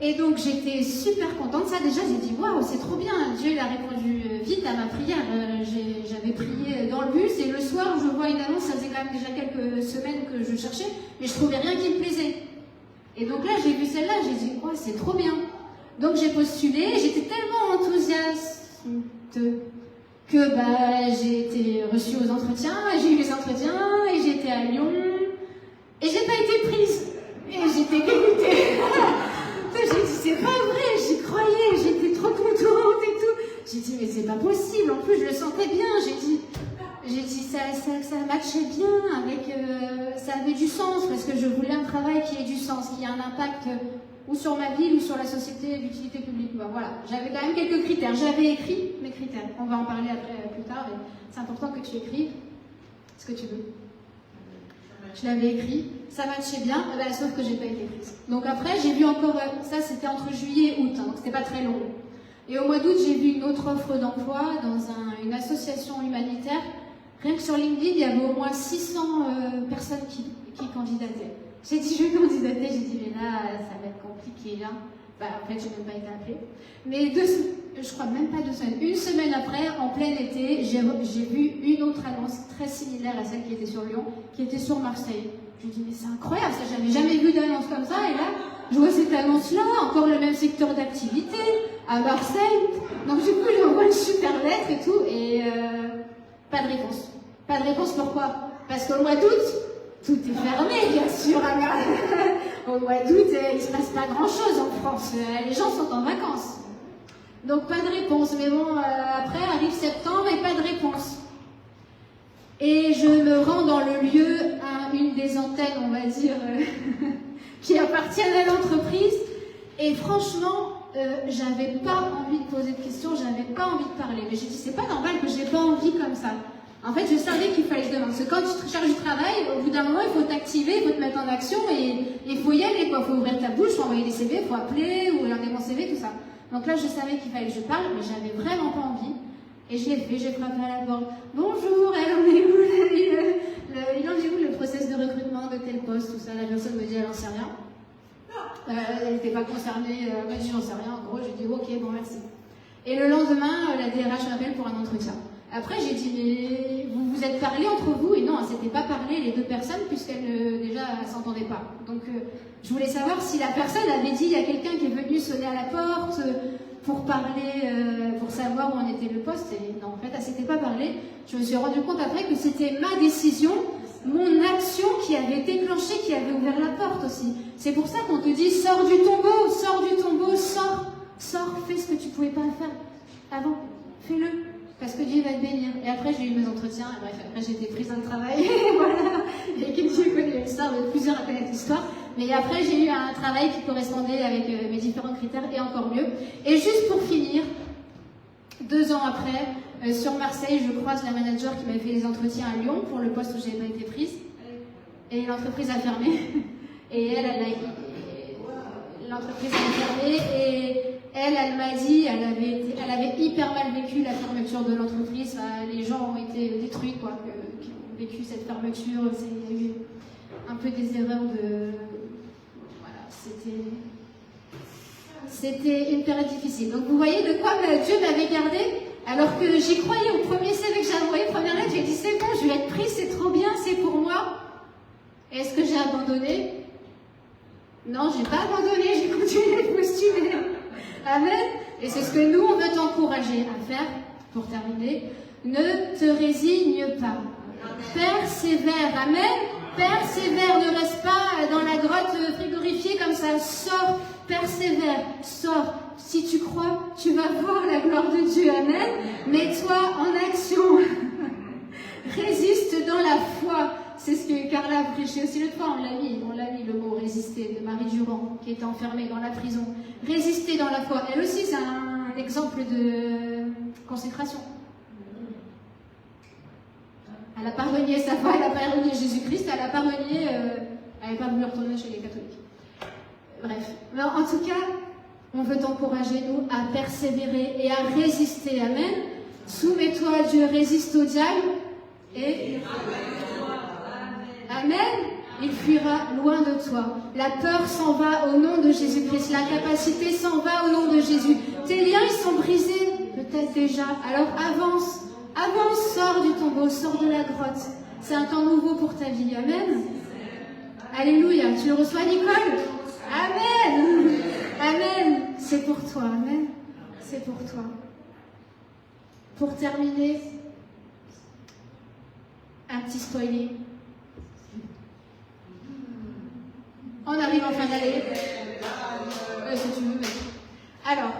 Et donc j'étais super contente, ça déjà j'ai dit waouh c'est trop bien, Dieu il a répondu vite à ma prière, j'avais prié dans le bus et le soir je vois une annonce, ça faisait quand même déjà quelques semaines que je cherchais, mais je trouvais rien qui me plaisait. Et donc là j'ai vu celle-là, j'ai dit oh c'est trop bien. Donc j'ai postulé, j'étais tellement enthousiaste que j'ai été reçue aux entretiens, j'ai eu les entretiens et j'étais à Lyon et j'ai pas été prise et j'étais dégoûtée. J'ai dit c'est pas vrai, j'y croyais, j'étais trop contente et tout. J'ai dit mais c'est pas possible, en plus je le sentais bien, j'ai dit ça matchait bien avec, ça avait du sens parce que je voulais un travail qui ait du sens, qui ait un impact ou sur ma ville ou sur la société d'utilité publique. Ben, voilà, j'avais quand même quelques critères, j'avais écrit mes critères, on va en parler après plus tard, mais c'est important que tu écrives ce que tu veux. Je l'avais écrit, ça matchait bien, sauf que j'ai pas été prise. Donc après, j'ai vu encore, ça c'était entre juillet et août, donc c'était pas très long. Et au mois d'août, j'ai vu une autre offre d'emploi dans une association humanitaire. Rien que sur LinkedIn, il y avait au moins 600 personnes qui candidataient. J'ai dit, je vais candidater, j'ai dit, mais là, ça va être compliqué, hein. En fait, j'ai même pas été appelée. Mais je crois même pas 2 semaines. Une semaine après, en plein été, j'ai vu une autre annonce très similaire à celle qui était sur Lyon, qui était sur Marseille. Je me dis, mais c'est incroyable, ça, j'avais jamais vu d'annonce comme ça. Et là, je vois cette annonce-là, encore le même secteur d'activité, à Marseille. Donc du coup, j'envoie une super lettre et tout, et pas de réponse. Pas de réponse, pourquoi? Parce qu'au mois d'août, tout est fermé, bien sûr. Au mois d'août, il ne se passe pas grand-chose en France. Les gens sont en vacances. Donc pas de réponse. Mais bon, après arrive septembre et pas de réponse. Et je me rends dans le lieu, à une des antennes, on va dire, qui appartiennent à l'entreprise. Et franchement, j'avais pas envie de poser de questions, j'avais pas envie de parler. Mais j'ai dit, c'est pas normal que j'ai pas envie comme ça. En fait, je savais qu'il fallait que je demande. Parce que quand tu cherches du travail, au bout d'un moment, il faut t'activer, il faut te mettre en action et il faut y aller, quoi. Il faut ouvrir ta bouche, il faut envoyer des CV, il faut appeler ou regarder mon CV, tout ça. Donc là, je savais qu'il fallait que je parle, mais j'avais vraiment pas envie. Et je l'ai fait, j'ai frappé à la porte. Bonjour, elle en est où il en est où le process de recrutement de tel poste, tout ça. La personne me dit, elle en sait rien. Elle n'était pas concernée, elle m'a dit, j'en sais rien. En gros, j'ai dit, ok, bon, merci. Et le lendemain, la DRH m'appelle pour un entretien. Après, j'ai dit, mais vous vous êtes parlé entre vous? Et non, elles ne s'étaient pas parlé, les deux personnes, puisqu'elles déjà ne s'entendaient pas. Donc, je voulais savoir si la personne avait dit, il y a quelqu'un qui est venu sonner à la porte pour parler, pour savoir où en était le poste. Et non, en fait, elle ne s'était pas parlé. Je me suis rendu compte après que c'était ma décision, mon action qui avait déclenché, qui avait ouvert la porte aussi. C'est pour ça qu'on te dit, sors du tombeau, sors, fais ce que tu ne pouvais pas faire avant, fais-le. Parce que Dieu va te bénir. Et après, j'ai eu mes entretiens. Et bref, après, j'ai été prise dans le travail. Voilà. Et qui Dieu connaît l'histoire, plusieurs à connaître l'histoire. Mais après, j'ai eu un travail qui correspondait avec mes différents critères et encore mieux. Et juste pour finir, 2 ans après, sur Marseille, je croise la manager qui m'avait fait les entretiens à Lyon pour le poste où je n'avais pas été prise. Et l'entreprise a fermé. Et l'entreprise a fermé. Et elle m'a dit, elle avait hyper mal vécu la fermeture de l'entreprise. Les gens ont été détruits, quoi, qui ont vécu cette fermeture. Il y a eu un peu des erreurs de... Voilà, c'était une période difficile. Donc vous voyez de quoi Dieu m'avait gardé, alors que j'y croyais au premier CV que j'ai envoyé, première lettre, j'ai dit c'est bon, je vais être prise, c'est trop bien, c'est pour moi. Est-ce que j'ai abandonné? Non, j'ai pas abandonné, j'ai continué de postuler. Amen. Et c'est ce que nous, on veut t'encourager à faire, pour terminer. Ne te résigne pas. Persévère. Amen. Persévère, ne reste pas dans la grotte frigorifiée comme ça. Sors, persévère, sors. Si tu crois, tu vas voir la gloire de Dieu. Amen. Mets-toi en action. Résiste dans la foi. C'est ce que Carla a prêché aussi l'autre fois. On l'a mis le mot résister de Marie Durand, qui était enfermée dans la prison. Résister dans la foi. Elle aussi, c'est un exemple de consécration. Elle n'a pas renié sa foi, elle n'a pas renié Jésus-Christ, elle n'a pas renié, elle n'a pas voulu retourner chez les catholiques. Bref. Mais en tout cas, on veut t'encourager, nous, à persévérer et à résister. Amen. Soumets-toi à Dieu, résiste au diable et... Amen. Il fuira loin de toi. La peur s'en va au nom de Jésus-Christ. La capacité s'en va au nom de Jésus. Tes liens, ils sont brisés, peut-être déjà. Alors avance. Avance, sors du tombeau, sors de la grotte. C'est un temps nouveau pour ta vie. Amen. Alléluia. Tu le reçois, Nicole? Amen. Amen. C'est pour toi. Amen. C'est pour toi. Pour terminer, un petit spoiler. On arrive en fin d'année. Si tu veux, mais... Alors,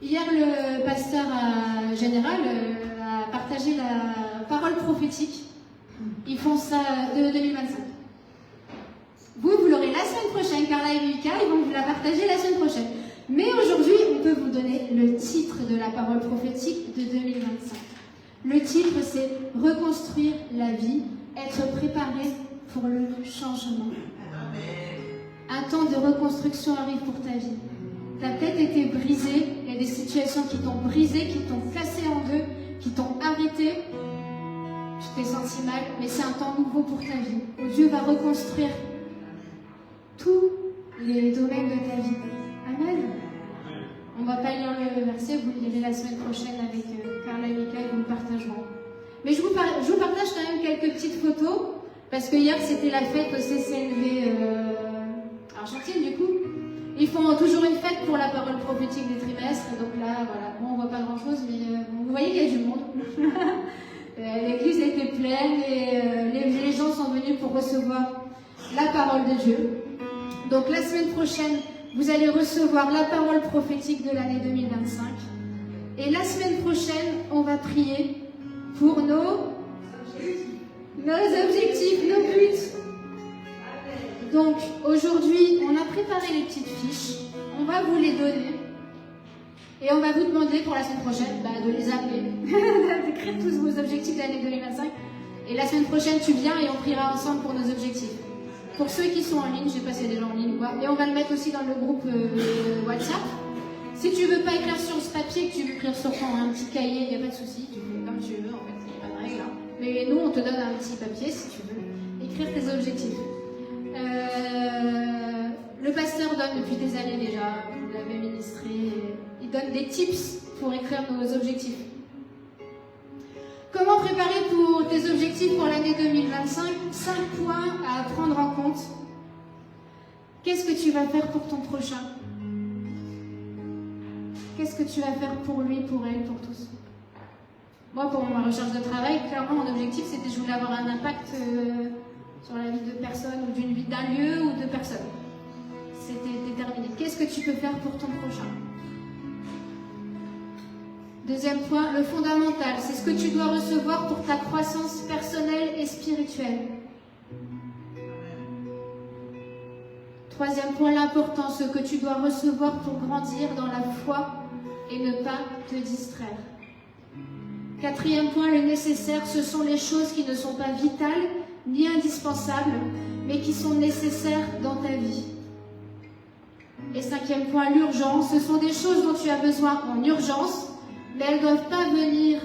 hier, le pasteur général a partagé la parole prophétique. Ils font ça de 2025. Vous l'aurez la semaine prochaine. Carla et Mika, ils vont vous la partager la semaine prochaine. Mais aujourd'hui, on peut vous donner le titre de la parole prophétique de 2025. Le titre, c'est « Reconstruire la vie, être préparé pour le changement ». Un temps de reconstruction arrive pour ta vie. Tu as peut-être été brisé, il y a des situations qui t'ont brisé, qui t'ont cassé en deux, qui t'ont arrêté. Tu t'es senti mal, mais c'est un temps nouveau pour ta vie, où Dieu va reconstruire tous les domaines de ta vie. Amen. On ne va pas lire le verset, vous le lirez la semaine prochaine avec Carla et Mika, et vous le partagerons. Mais je vous partage quand même quelques petites photos, parce que hier c'était la fête au CCLV Argentine, du coup. Ils font toujours une fête pour la parole prophétique des trimestres, donc là, voilà, bon, on ne voit pas grand-chose, mais vous voyez qu'il y a du monde. L'église était pleine et les gens sont venus pour recevoir la parole de Dieu. Donc la semaine prochaine, vous allez recevoir la parole prophétique de l'année 2025. Et la semaine prochaine, on va prier pour nos objectifs, nos buts. Donc aujourd'hui, on a préparé les petites fiches. On va vous les donner. Et on va vous demander pour la semaine prochaine de les appeler, d'écrire tous vos objectifs de l'année 2025. Et la semaine prochaine, tu viens et on priera ensemble pour nos objectifs. Pour ceux qui sont en ligne, je ne sais pas s'il y a des gens en ligne ou quoi, et on va le mettre aussi dans le groupe WhatsApp. Si tu ne veux pas écrire sur ce papier, que tu veux écrire sur un petit cahier, il n'y a pas de souci, tu fais comme tu veux, en fait, il n'y a pas de règle. Hein. Mais nous, on te donne un petit papier si tu veux écrire tes objectifs. Le pasteur donne depuis des années déjà, vous l'avez ministré, il donne des tips pour écrire nos objectifs. Comment préparer pour tes objectifs pour l'année 2025? 5 points à prendre en compte. Qu'est-ce que tu vas faire pour ton prochain? Qu'est-ce que tu vas faire pour lui, pour elle, pour tous? Moi, pour ma recherche de travail, clairement, mon objectif, c'était que je voulais avoir un impact sur la vie de personnes ou d'une vie d'un lieu ou de personnes. C'était déterminé. Qu'est-ce que tu peux faire pour ton prochain? Deuxième point, le fondamental, c'est ce que tu dois recevoir pour ta croissance personnelle et spirituelle. Troisième point, l'important, ce que tu dois recevoir pour grandir dans la foi et ne pas te distraire. Quatrième point, le nécessaire, ce sont les choses qui ne sont pas vitales ni indispensables, mais qui sont nécessaires dans ta vie. Et cinquième point, l'urgence, ce sont des choses dont tu as besoin en urgence, mais elles ne doivent pas venir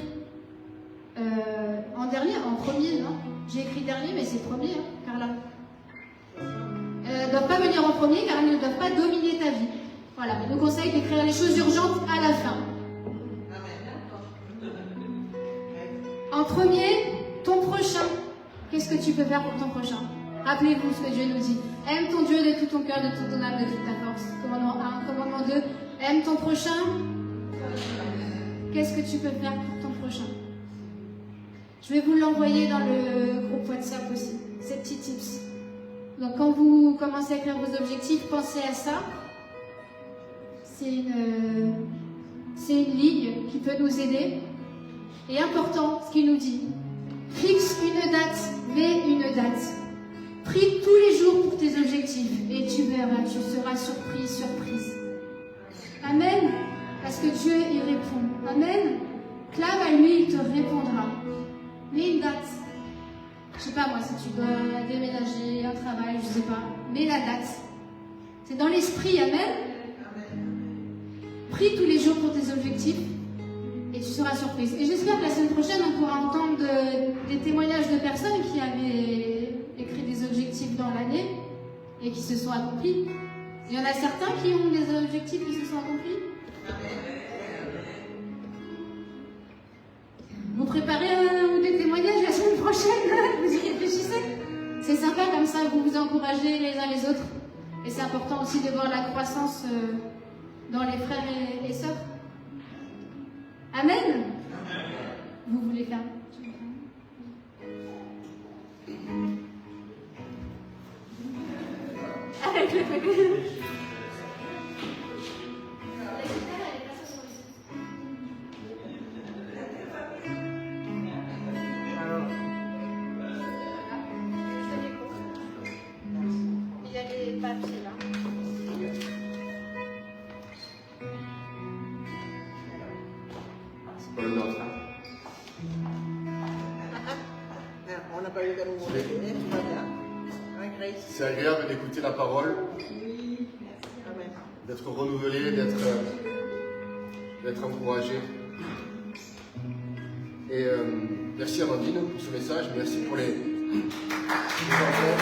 en dernier, en premier, non? J'ai écrit dernier, mais c'est premier, hein, Carla. Elles ne doivent pas venir en premier, car elles ne doivent pas dominer ta vie. Voilà, je nous conseille d'écrire les choses urgentes à la fin. En premier, ton prochain. Qu'est-ce que tu peux faire pour ton prochain? Rappelez-vous ce que Dieu nous dit. Aime ton Dieu de tout ton cœur, de toute ton âme, de toute ta force. Commandement 1, commandement 2. Aime ton prochain. Qu'est-ce que tu peux faire pour ton prochain? Je vais vous l'envoyer dans le groupe WhatsApp aussi, ces petits tips. Donc quand vous commencez à écrire vos objectifs, pensez à ça. C'est une ligne qui peut nous aider. Et important, ce qu'il nous dit. Fixe une date, mets une date. Prie tous les jours pour tes objectifs. Et tu verras, tu seras surpris, surprise. Amen. Parce que Dieu y répond. Amen. Clame à lui, il te répondra. Mets une date. Je sais pas moi, si tu dois déménager, un travail, je sais pas. Mets la date. C'est dans l'esprit, amen. Prie tous les jours pour tes objectifs. Et tu seras surprise. Et j'espère que la semaine prochaine, on pourra entendre des témoignages de personnes qui avaient écrit des objectifs dans l'année et qui se sont accomplis. Il y en a certains qui ont des objectifs qui se sont accomplis. Vous préparez des témoignages la semaine prochaine, vous y réfléchissez. C'est sympa comme ça, vous vous encouragez les uns les autres. Et c'est important aussi de voir la croissance dans les frères et sœurs. Amen. Vous voulez faire? Avec le bébé. Il y a les papiers là. C'est pas le nôtre. On n'a pas eu le temps de vous donner, tout va bien. Avec Grace. C'est agréable d'écouter la parole, Oui, merci. Amen. d'être renouvelé, d'être encouragé. Et merci Amandine pour ce message, merci pour les enfants.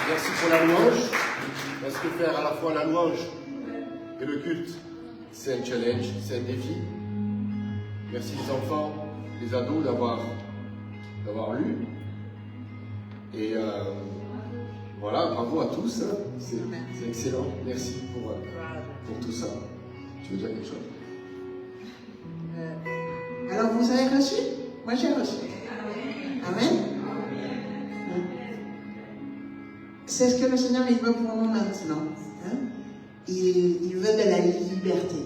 Merci pour la louange, parce que faire à la fois la louange et le culte, c'est un challenge, c'est un défi. Merci les enfants, les ados d'avoir lu. Et voilà, bravo à tous, hein. C'est excellent. Merci pour tout ça. Tu veux dire quelque chose? Alors, vous avez reçu? Moi, j'ai reçu. Amen. C'est ce que le Seigneur il veut pour nous maintenant. Hein? Il veut de la liberté.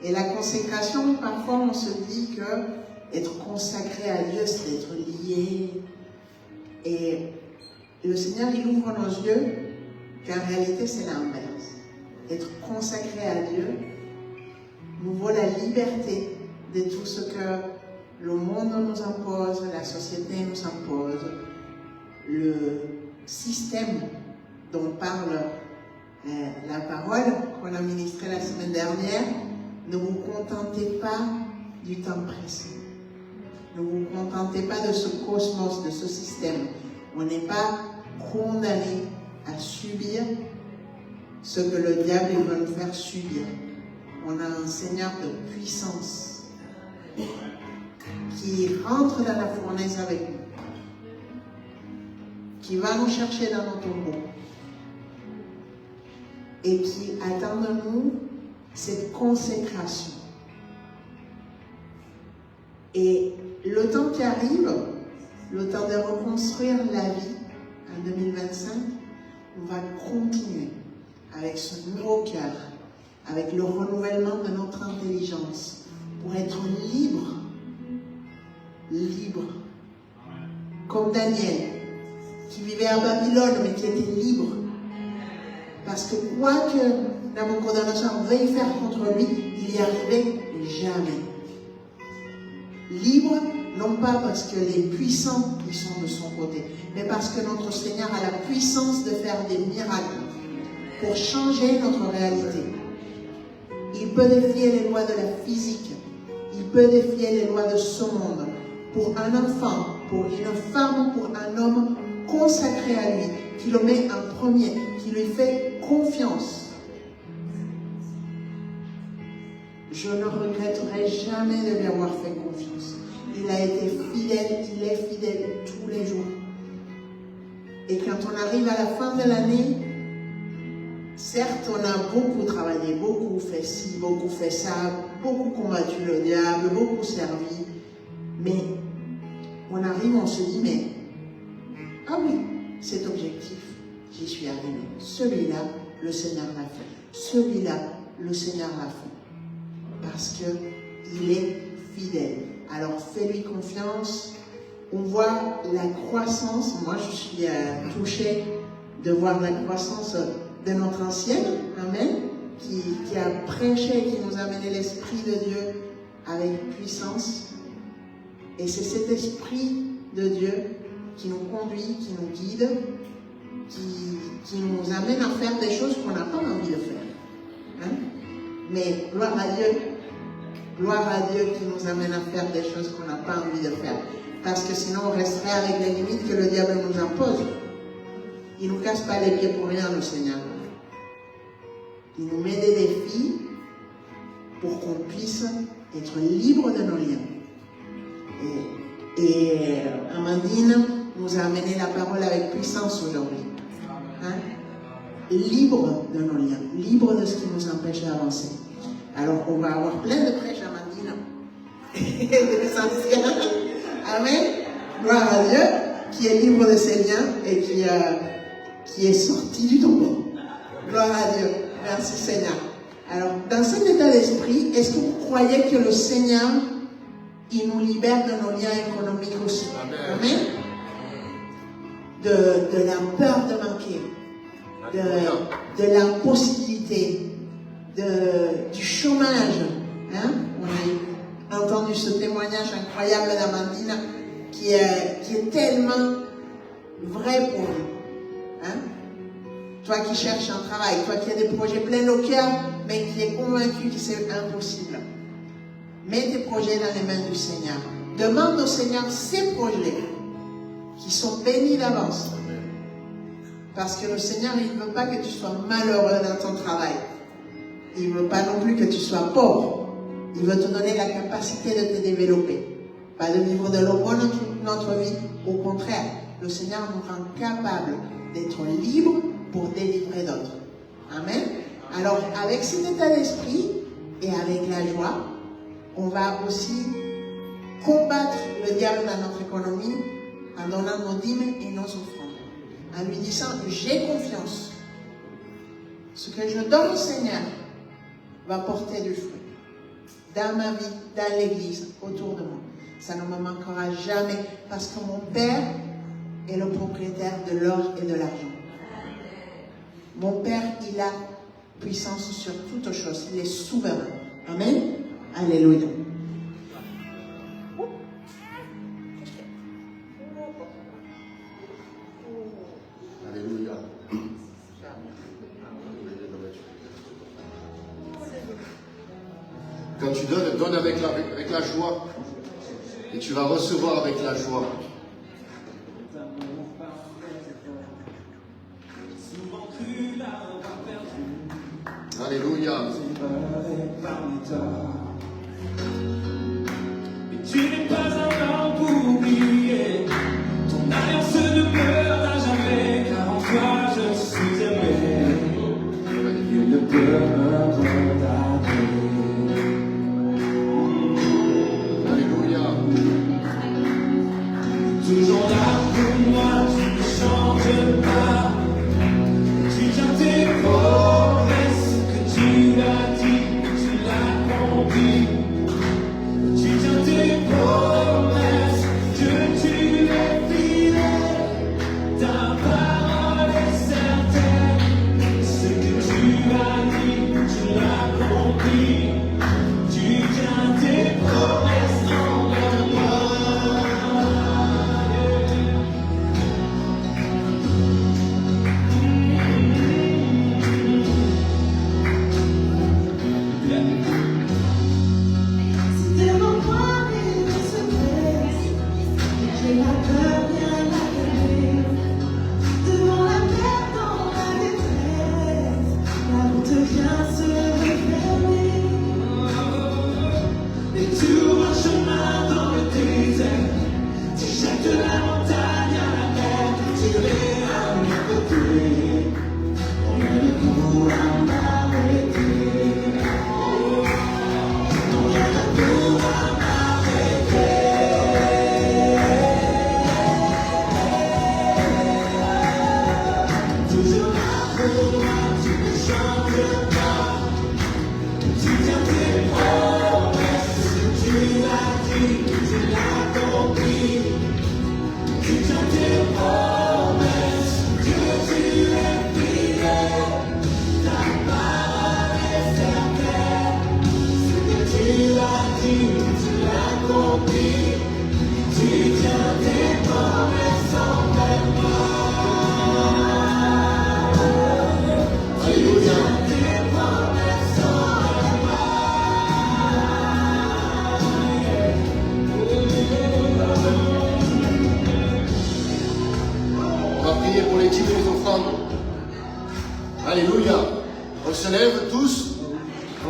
Et la consécration, parfois, on se dit que être consacré à Dieu, c'est être lié. Et le Seigneur, il ouvre nos yeux qu'en réalité, c'est l'inverse. Être consacré à Dieu nous vaut la liberté de tout ce que le monde nous impose, la société nous impose, le système dont parle la parole qu'on a ministrée la semaine dernière. Ne vous contentez pas du temps présent. Ne vous contentez pas de ce cosmos, de ce système. On n'est pas condamné à subir, ce que le diable veut nous faire subir. On a un Seigneur de puissance qui rentre dans la fournaise avec nous, qui va nous chercher dans nos tombeaux et qui attend de nous cette consécration. Et le temps qui arrive, le temps de reconstruire la vie en 2025, on va continuer avec ce nouveau cœur, avec le renouvellement de notre intelligence, pour être libre, libre, comme Daniel, qui vivait à Babylone, mais qui était libre. Parce que quoi que Nabucodonosor veuille faire contre lui, il y arrivait jamais. Libre, non pas parce que les puissants ils sont de son côté, mais parce que notre Seigneur a la puissance de faire des miracles pour changer notre réalité. Il peut défier les lois de la physique, il peut défier les lois de ce monde pour un enfant, pour une femme, pour un homme consacré à lui, qui le met en premier, qui lui fait confiance. Je ne regretterai jamais de lui avoir fait confiance. Il a été fidèle, il est fidèle tous les jours. Et quand on arrive à la fin de l'année, certes, on a beaucoup travaillé, beaucoup fait ci, beaucoup fait ça, beaucoup combattu le diable, beaucoup servi. Mais on arrive, on se dit, mais, ah oui, cet objectif, j'y suis arrivé. Celui-là, le Seigneur l'a fait. Celui-là, le Seigneur l'a fait. Parce qu'il est fidèle. Alors fais-lui confiance. On voit la croissance. Moi, je suis touchée de voir la croissance de notre ancienne, Amen, qui a prêché, qui nous a amené l'Esprit de Dieu avec puissance. Et c'est cet Esprit de Dieu qui nous conduit, qui nous guide, qui nous amène à faire des choses qu'on n'a pas envie de faire. Hein? Mais gloire à Dieu qui nous amène à faire des choses qu'on n'a pas envie de faire. Parce que sinon on resterait avec les limites que le diable nous impose. Il ne nous casse pas les pieds pour rien, le Seigneur. Il nous met des défis pour qu'on puisse être libre de nos liens. Et Amandine nous a amené la parole avec puissance aujourd'hui. Hein? Libre de nos liens, libre de ce qui nous empêche d'avancer. Alors on va avoir plein de prêches, Amandine, et de l'essentiel. Amen. Gloire à Dieu, qui est libre de ses liens et qui est sorti du tombeau. Gloire à Dieu. Merci Seigneur. Alors, dans cet état d'esprit, est-ce que vous croyez que le Seigneur, il nous libère de nos liens économiques aussi? Amen. De la peur de manquer, de l'impossibilité, du chômage. Hein? On a entendu ce témoignage incroyable d'Amandine qui est tellement vrai pour nous. Hein? Toi qui cherches un travail, toi qui as des projets pleins au cœur, mais qui es convaincu que c'est impossible. Mets tes projets dans les mains du Seigneur. Demande au Seigneur ces projets qui sont bénis d'avance. Parce que le Seigneur, il ne veut pas que tu sois malheureux dans ton travail. Il ne veut pas non plus que tu sois pauvre. Il veut te donner la capacité de te développer. Pas de vivre de l'aumône dans toute notre vie. Au contraire, le Seigneur nous rend capables d'être libres pour délivrer d'autres. Amen. Alors, avec cet état d'esprit et avec la joie, on va aussi combattre le diable dans notre économie en donnant nos dîmes et nos offrandes. En lui disant, j'ai confiance. Ce que je donne au Seigneur va porter du fruit. Dans ma vie, dans l'église, autour de moi. Ça ne me manquera jamais parce que mon Père est le propriétaire de l'or et de l'argent. Mon Père, il a puissance sur toutes choses. Il est souverain. Amen. Alléluia. Alléluia. Quand tu donnes, donne avec la joie. Et tu vas recevoir avec la joie. Souvent cru l'avoir perdu. Alléluia. Et tu n'es pas un homme pour oublier ton alliance de peur à jamais, car en toi je suis aimé. Il ne peut me condamner. Alléluia. Toujours là pour moi, tu ne changes pas. Tu tiens tes promesses que tu l'as dit, que tu l'as accompli. Tu tiens tes promesses, Dieu, tu es fidèle. Ta parole est certaine. Ce que tu as dit, tu l'as accompli. Tu tiens tes promesses envers moi. Et tu ouvres un chemin dans le désert. Tu jettes la montagne à la mer. Tu es à mes côtés. Rien ne pourra m'arrêter. Rien ne pourra m'arrêter. Toujours là pour moi, tu ne changes pas. Tu tiens tes promesses. Tu l'as dit, tu l'as accompli. Tu tiens tes promesses, Dieu, tu es fidèle. Ta parole est certaine. Ce que tu as dit, tu l'as accompli. Tu tiens tes promesses envers moi. Alléluia. Tes promesses envers moi. On va prier pour les dîmes et les offrandes. Alléluia. On se lève tous.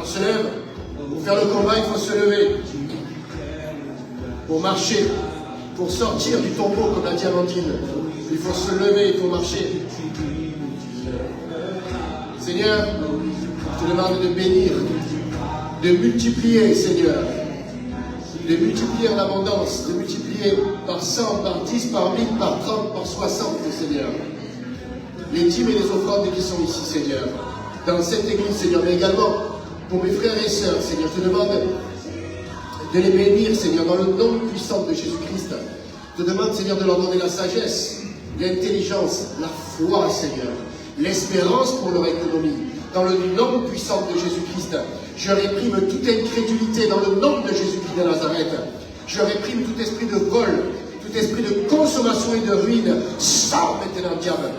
On se lève. Pour faire le combat, il faut se lever. Pour marcher. Pour sortir du tombeau comme la diamantine. Il faut se lever, il faut marcher. Seigneur, je te demande de bénir, de multiplier, Seigneur. De multiplier en abondance, de multiplier par 100, par 10, par 1000, par 30, par 60, Seigneur. Les dîmes et les offrandes qui sont ici, Seigneur. Dans cette église, Seigneur, mais également pour mes frères et sœurs, Seigneur. Je te demande de les bénir, Seigneur, dans le nom puissant de Jésus-Christ. Je te demande, Seigneur, de leur donner la sagesse, l'intelligence, la foi, Seigneur. L'espérance pour leur économie. Dans le nom puissant de Jésus-Christ. Je réprime toute incrédulité dans le nom de Jésus-Christ de Nazareth. Je réprime tout esprit de vol, tout esprit de consommation et de ruine. Sors maintenant, diable.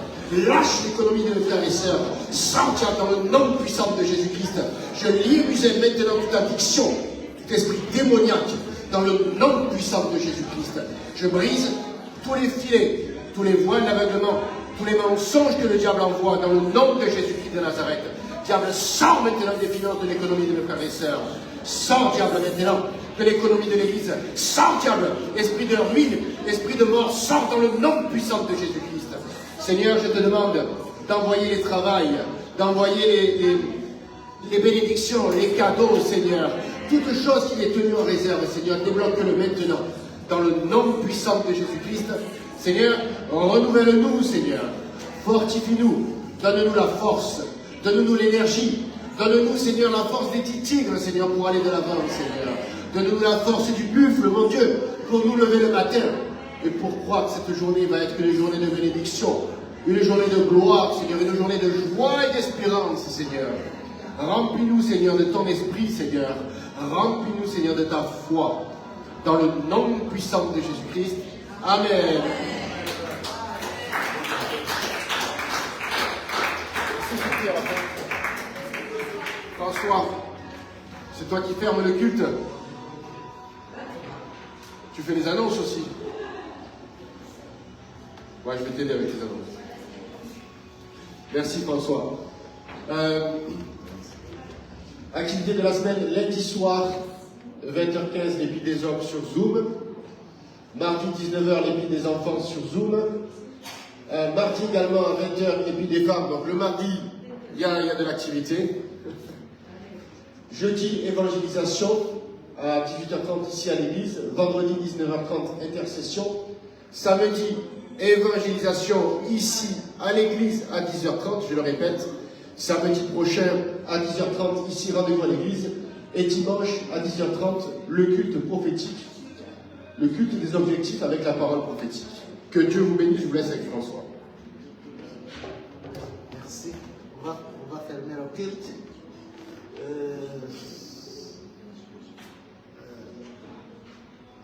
Lâche l'économie de mes frères et sœurs. Sors, diable, dans le nom puissant de Jésus-Christ. Je libère maintenant toute addiction, tout esprit démoniaque, dans le nom puissant de Jésus-Christ. Je brise tous les filets, tous les voiles d'aveuglement, tous les mensonges que le diable envoie dans le nom de Jésus-Christ de Nazareth. Diable, sors maintenant des finances de l'économie de mes frères et sœurs. Sors, diable, maintenant de l'économie de l'Église. Sors, diable, esprit de ruine, esprit de mort, sors dans le nom puissant de Jésus-Christ. Seigneur, je te demande d'envoyer les travails, d'envoyer les bénédictions, les cadeaux, Seigneur. Toute chose qui est tenue en réserve, Seigneur, débloque-le maintenant. Dans le nom puissant de Jésus-Christ. Seigneur, renouvelle-nous, Seigneur. Fortifie-nous. Donne-nous la force. Donne-nous l'énergie. Donne-nous, Seigneur, la force des petits tigres, Seigneur, pour aller de l'avant, Seigneur. Donne-nous la force du buffle, mon Dieu, pour nous lever le matin. Et pour croire que cette journée va être une journée de bénédiction, une journée de gloire, Seigneur, une journée de joie et d'espérance, Seigneur. Remplis-nous, Seigneur, de ton esprit, Seigneur. Remplis-nous, Seigneur, de ta foi. Dans le nom puissant de Jésus-Christ. Amen. François, c'est toi qui fermes le culte. Tu fais les annonces aussi. Ouais, je vais t'aider avec les annonces. Merci François. Activité de la semaine, lundi soir, 20h15, l'épi des hommes sur Zoom. Mardi, 19h, l'épi des enfants sur Zoom. Mardi également, à 20h, l'épi des femmes. Donc le mardi, il y a de l'activité. Jeudi, évangélisation, à 18h30 ici à l'église. Vendredi, 19h30, intercession. Samedi, évangélisation ici à l'église à 10h30, je le répète. Samedi prochain à 10h30, ici, rendez-vous à l'église. Et dimanche à 10h30, le culte prophétique. Le culte des objectifs avec la parole prophétique. Que Dieu vous bénisse, je vous laisse avec François. Merci. On va fermer le culte.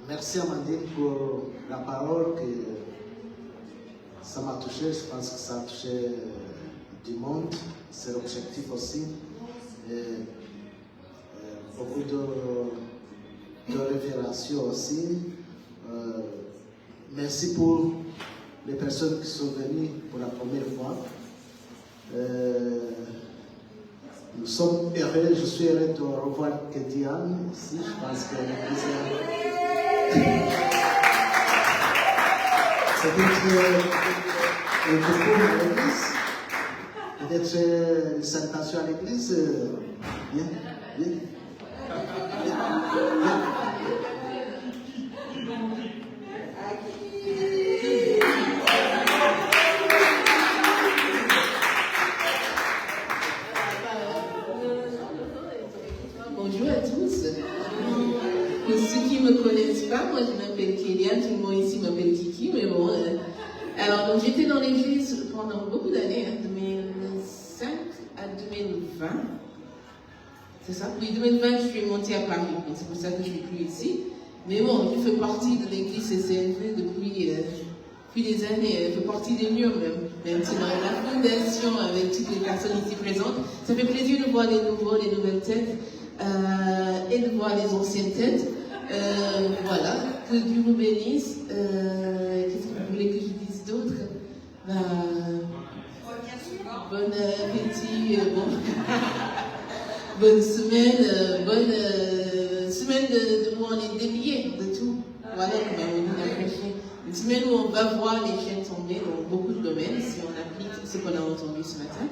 Merci Amandine pour la parole que ça m'a touché. Je pense que ça a touché du monde. C'est l'objectif aussi. Beaucoup de révélations aussi. Merci pour les personnes qui sont venues pour la première fois. Nous sommes heureux, je suis heureux de revoir que Diane ici. Je pense que c'est beaucoup à l'église. Peut-être une salutation à l'église. Bien, bien. Bonjour à tous. Pour ceux qui ne me connaissent pas, moi je m'appelle Kéliane, tout le monde ici m'appelle Kiki, mais bon. Alors donc j'étais dans l'église pendant beaucoup d'années, 2005 à 2020. C'est ça? Puis 2020, je suis montée à Paris, donc c'est pour ça que je ne suis plus ici. Mais bon, je fais partie de l'église CCNV depuis des années, je fais partie des murs même. Maintenant, la fondation avec toutes les personnes ici présentes. Ça fait plaisir de voir les nouvelles têtes et de voir les anciennes têtes. Voilà, que Dieu vous bénisse. Qu'est-ce que vous voulez que je dise d'autre? Bon appétit, bonne semaine, bonne semaine où on est délié de tout. Voilà, comme on dit d'après. Une semaine où on va voir les chaînes tomber dans beaucoup de domaines, si on applique ce qu'on a entendu ce matin.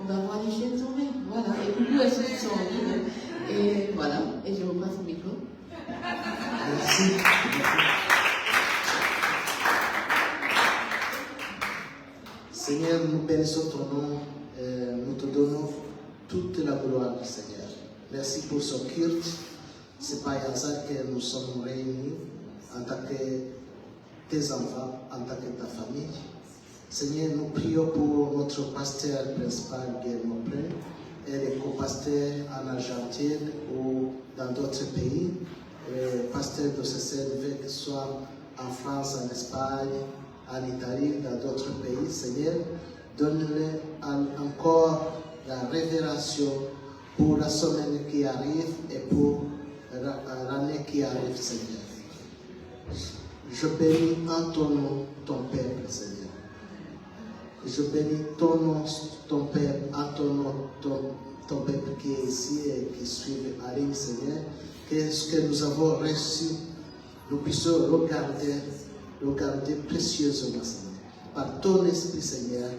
On va voir les chaînes tomber. Voilà, et coucou à ceux qui sont en ligne. Et voilà, et je repasse au micro. Merci. Seigneur, nous bénissons ton nom, nous te donnons toute la gloire, Seigneur. Merci pour ce culte. Ce n'est pas un hasard que nous sommes réunis en tant que tes enfants, en tant que ta famille. Seigneur, nous prions pour notre pasteur principal, Guillermo Pré, et les co-pasteurs en Argentine ou dans d'autres pays, les pasteurs de CCNV, que ce soit en France, en Espagne, en Italie, dans d'autres pays. Seigneur, donne-leur encore la révélation pour la semaine qui arrive et pour l'année qui arrive, Seigneur. Je bénis en ton nom ton peuple, Seigneur. Je bénis ton nom, ton Père, en ton nom, ton peuple qui est ici et qui suit en ligne, Seigneur. Que ce que nous avons reçu, nous puissions regarder précieusement, Seigneur. Par ton esprit, Seigneur,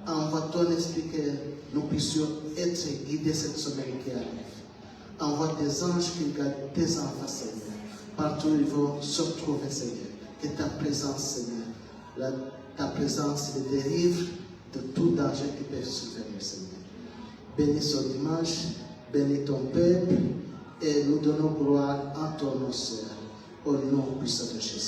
envoie ton esprit que nous puissions être guidés cette semaine qui arrive. Envoie des anges qui gardent tes enfants, Seigneur. Partout ils vont se retrouver, Seigneur. Que ta présence, Seigneur, ta présence les délivre de tout danger qui peut survenir, Seigneur. Bénis ce dimanche, bénis ton peuple, et nous donnons gloire en ton nom, Seigneur, au nom puissant de Jésus.